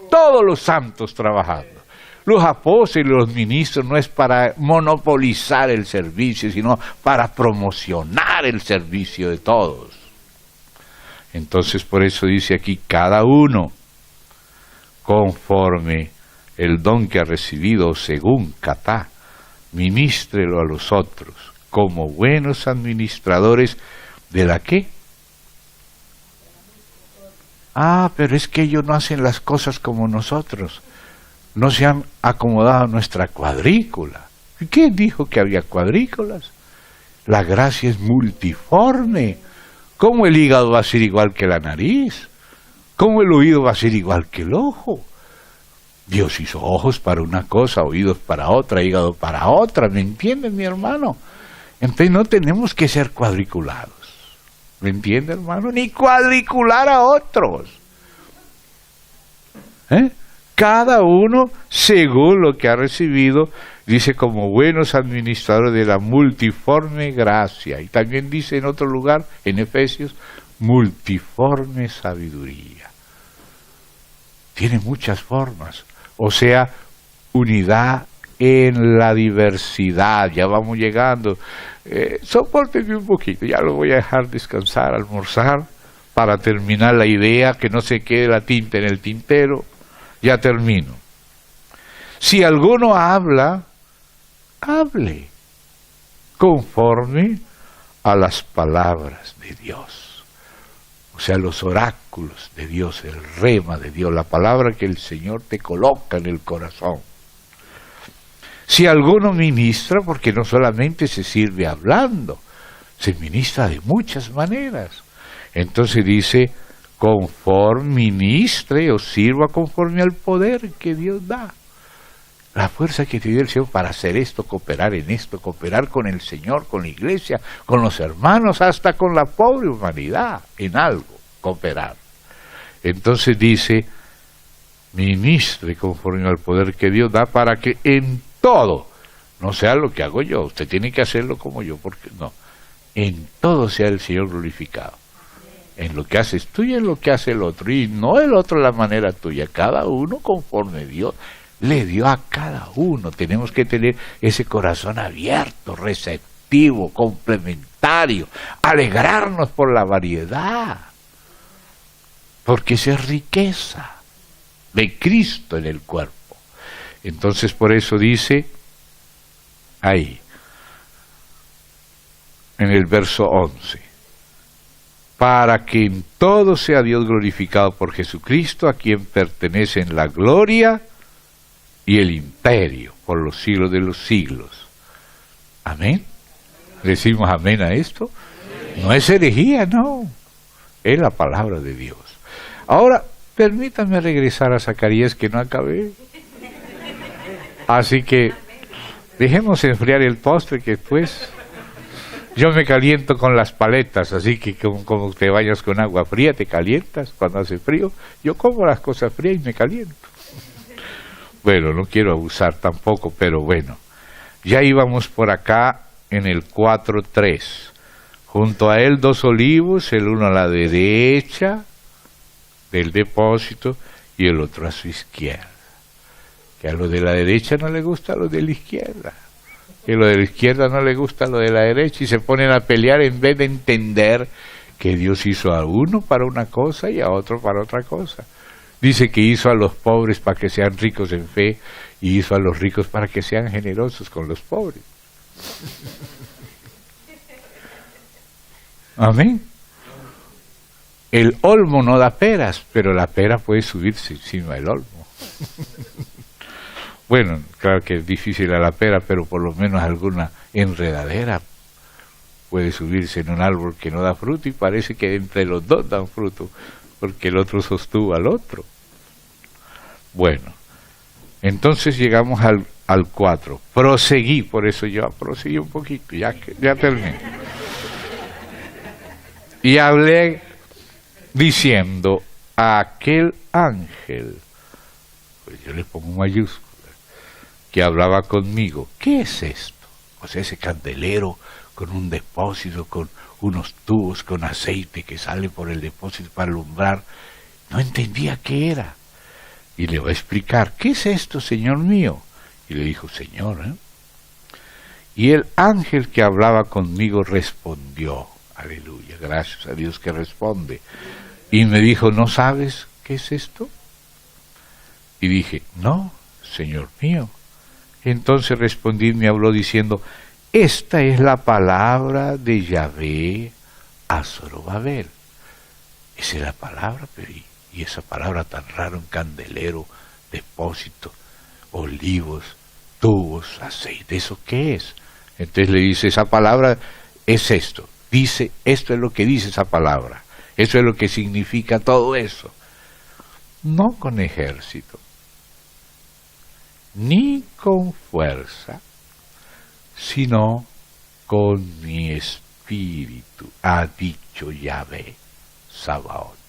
Todos los santos trabajando. Los apóstoles y los ministros no es para monopolizar el servicio, sino para promocionar el servicio de todos. Entonces, por eso dice aquí, cada uno, conforme el don que ha recibido, según catá, ministrelo a los otros, como buenos administradores de la ¿qué? Pero es que ellos no hacen las cosas como nosotros. No se han acomodado a nuestra cuadrícula. ¿Quién dijo que había cuadrículas? La gracia es multiforme. ¿Cómo el hígado va a ser igual que la nariz? ¿Cómo el oído va a ser igual que el ojo? Dios hizo ojos para una cosa, oídos para otra, hígado para otra. ¿Me entienden, mi hermano? Entonces no tenemos que ser cuadriculados. ¿Me entiende, hermano? Ni cuadricular a otros. Cada uno según lo que ha recibido, dice como buenos administradores de la multiforme gracia. Y también dice en otro lugar, en Efesios, multiforme sabiduría. Tiene muchas formas. O sea, unidad en la diversidad. Ya vamos llegando. Sopórteme un poquito, ya lo voy a dejar descansar, almorzar, para terminar la idea, que no se quede la tinta en el tintero. Ya termino. Si alguno habla, hable conforme a las palabras de Dios. O sea, los oráculos de Dios, el rema de Dios, la palabra que el Señor te coloca en el corazón. Si alguno ministra, porque no solamente se sirve hablando, se ministra de muchas maneras. Entonces dice, conforme ministre o sirva conforme al poder que Dios da. La fuerza que te dio el Señor para hacer esto, cooperar en esto, cooperar con el Señor, con la iglesia, con los hermanos, hasta con la pobre humanidad, en algo, cooperar. Entonces dice, ministre conforme al poder que Dios da para que en todo, no sea lo que hago yo, usted tiene que hacerlo como yo, porque no, en todo sea el Señor glorificado. En lo que haces tú y en lo que hace el otro, y no el otro la manera tuya, cada uno conforme Dios le dio a cada uno. Tenemos que tener ese corazón abierto, receptivo, complementario, alegrarnos por la variedad, porque esa es riqueza de Cristo en el cuerpo. Entonces por eso dice ahí, en el verso 11, para que en todo sea Dios glorificado por Jesucristo, a quien pertenecen la gloria y el imperio por los siglos de los siglos. Amén. ¿Decimos amén a esto? No es herejía, no. Es la palabra de Dios. Ahora, permítanme regresar a Zacarías, que no acabé. Así que dejemos enfriar el postre, que después yo me caliento con las paletas, así que como te vayas con agua fría, te calientas cuando hace frío. Yo como las cosas frías y me caliento. Bueno, no quiero abusar tampoco, pero bueno. Ya íbamos por acá en el 4:3. Junto a él 2 olivos, el uno a la derecha del depósito y el otro a su izquierda. Que a lo de la derecha no le gusta a lo de la izquierda. Que a lo de la izquierda no le gusta a lo de la derecha, y se ponen a pelear en vez de entender que Dios hizo a uno para una cosa y a otro para otra cosa. Dice que hizo a los pobres para que sean ricos en fe y hizo a los ricos para que sean generosos con los pobres. Amén. El olmo no da peras, pero la pera puede subirse encima del olmo. Bueno, claro que es difícil a la pera, pero por lo menos alguna enredadera puede subirse en un árbol que no da fruto y parece que entre los dos dan fruto, porque el otro sostuvo al otro. Bueno, entonces llegamos al 4. Proseguí, por eso yo proseguí un poquito, ya terminé. Y hablé diciendo a aquel ángel, pues yo le pongo mayúscula, que hablaba conmigo, ¿qué es esto? O sea, ese candelero con un depósito, con unos tubos con aceite que sale por el depósito para alumbrar. No entendía qué era. Y le va a explicar, ¿qué es esto, Señor mío? Y le dijo, Señor, Y el ángel que hablaba conmigo respondió, aleluya, gracias a Dios que responde. Y me dijo, ¿no sabes qué es esto? Y dije, no, Señor mío. Entonces respondí y me habló diciendo, esta es la palabra de Yahvé a Zorobabel. Esa es la palabra, pero y esa palabra tan rara, un candelero, depósito, olivos, tubos, aceite, ¿eso qué es? Entonces le dice, esa palabra es esto, dice, esto es lo que dice esa palabra, eso es lo que significa todo eso. No con ejército, ni con fuerza, sino con mi espíritu, ha dicho Yahvé Sabaoth.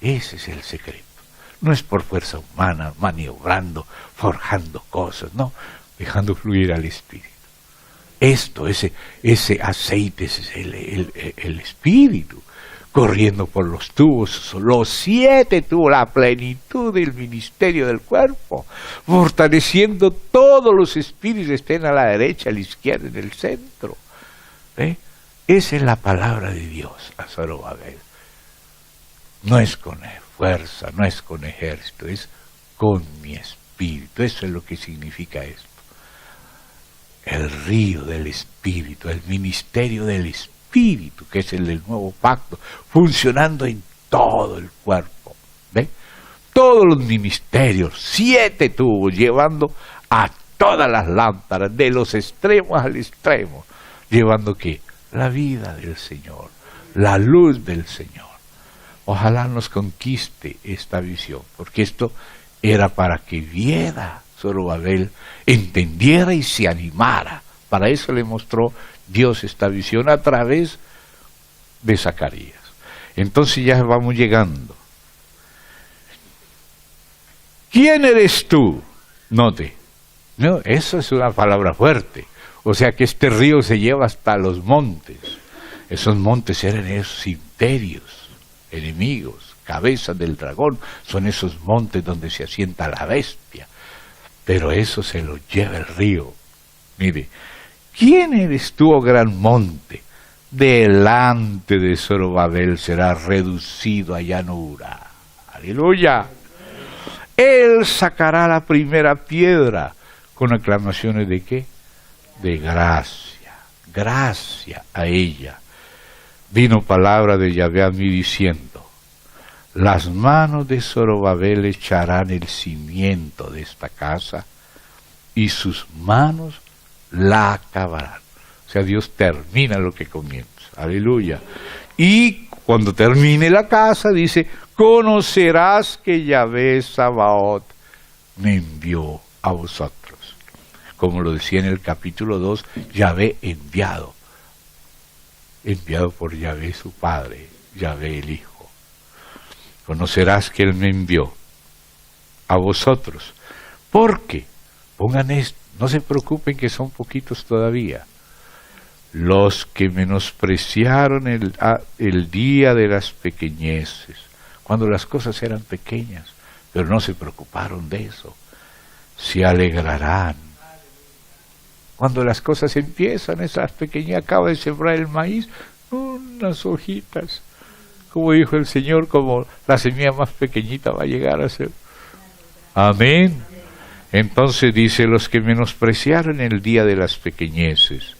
Ese es el secreto. No es por fuerza humana, maniobrando, forjando cosas, no, dejando fluir al espíritu. Esto, ese aceite, ese es el espíritu, corriendo por los tubos, los 7 tubos, la plenitud del ministerio del cuerpo, fortaleciendo todos los espíritus, estén a la derecha, a la izquierda, en el centro. Esa es la palabra de Dios a Zorobabel. No es con fuerza, no es con ejército, es con mi espíritu. Eso es lo que significa esto. El río del espíritu, el ministerio del espíritu, que es el del nuevo pacto, funcionando en todo el cuerpo. ¿Ve? Todos los ministerios, 7 tubos, llevando a todas las lámparas, de los extremos al extremo, llevando ¿qué? La vida del Señor, la luz del Señor. Ojalá nos conquiste esta visión, porque esto era para que viera Zorobabel, entendiera y se animara. Para eso le mostró Dios esta visión a través de Zacarías. Entonces ya vamos llegando. ¿Quién eres tú? Note, no, eso es una palabra fuerte. O sea que este río se lleva hasta los montes. Esos montes eran esos imperios enemigos, cabezas del dragón, son esos montes donde se asienta la bestia, pero eso se lo lleva el río. Mire, ¿quién eres tú, oh gran monte? Delante de Zorobabel será reducido a llanura. ¡Aleluya! Él sacará la primera piedra con aclamaciones de ¿qué? De gracia, gracia a ella. Vino palabra de Yahvé a mí diciendo, las manos de Zorobabel echarán el cimiento de esta casa y sus manos la acabarán. O sea, Dios termina lo que comienza. Aleluya. Y cuando termine la casa, dice, conocerás que Yahvé Sabaoth me envió a vosotros. Como lo decía en el capítulo 2, Yahvé enviado por Yahvé su Padre, Yahvé el Hijo. Conocerás que Él me envió a vosotros. Porque, pongan esto, no se preocupen que son poquitos todavía. Los que menospreciaron el día de las pequeñeces, cuando las cosas eran pequeñas, pero no se preocuparon de eso, se alegrarán. Cuando las cosas empiezan, esas pequeñas, acaba de sembrar el maíz, unas hojitas, como dijo el Señor, como la semilla más pequeñita va a llegar a ser. Amén. Entonces dice, los que menospreciaron el día de las pequeñeces,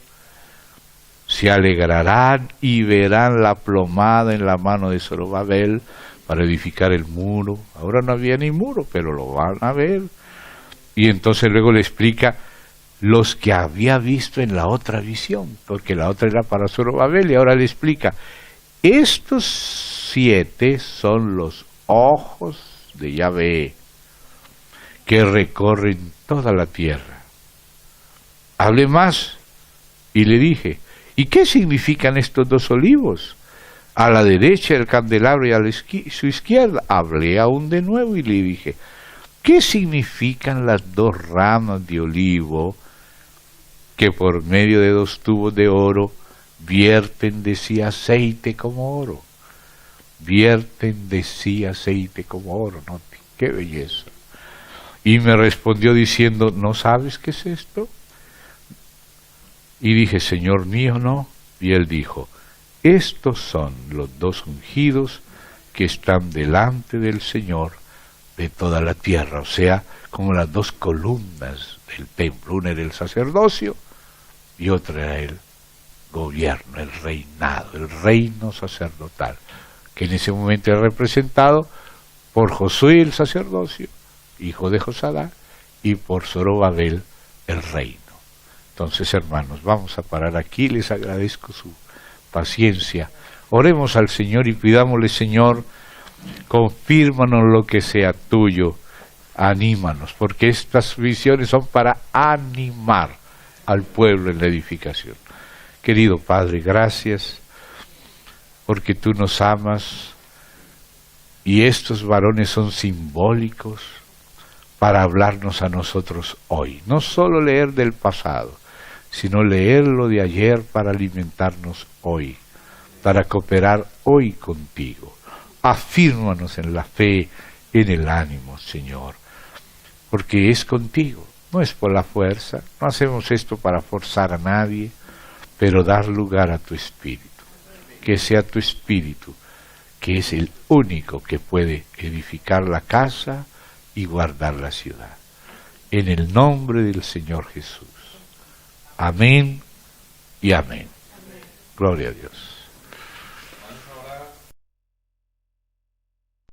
se alegrarán y verán la plomada en la mano de Zorobabel para edificar el muro. Ahora no había ni muro, pero lo van a ver. Y entonces luego le explica los que había visto en la otra visión, porque la otra era para Zorobabel, y ahora le explica, estos 7 son los ojos de Yahvé que recorren toda la tierra. Hablé más y le dije, ¿y qué significan estos 2 olivos? A la derecha del candelabro y a su izquierda. Hablé aún de nuevo y le dije, ¿qué significan las 2 ramas de olivo que por medio de 2 tubos de oro vierten de sí aceite como oro? Vierten de sí aceite como oro, ¿no? ¡Qué belleza! Y me respondió diciendo, ¿no sabes qué es esto? Y dije, Señor mío, no. Y él dijo, estos son los 2 ungidos que están delante del Señor de toda la tierra, o sea, como las 2 columnas del templo, una era el sacerdocio y otra era el gobierno, el reinado, el reino sacerdotal, que en ese momento era representado por Josué el sacerdocio, hijo de Josadá, y por Zorobabel el reino. Entonces, hermanos, vamos a parar aquí, les agradezco su paciencia. Oremos al Señor y pidámosle, Señor, confírmanos lo que sea tuyo, anímanos, porque estas visiones son para animar al pueblo en la edificación. Querido Padre, gracias, porque tú nos amas, y estos varones son simbólicos para hablarnos a nosotros hoy. No solo leer del pasado, sino leerlo de ayer para alimentarnos hoy, para cooperar hoy contigo. Afírmanos en la fe, en el ánimo, Señor, porque es contigo, no es por la fuerza, no hacemos esto para forzar a nadie, pero dar lugar a tu Espíritu, que sea tu Espíritu, que es el único que puede edificar la casa y guardar la ciudad. En el nombre del Señor Jesús. Amén y amén. Gloria a Dios.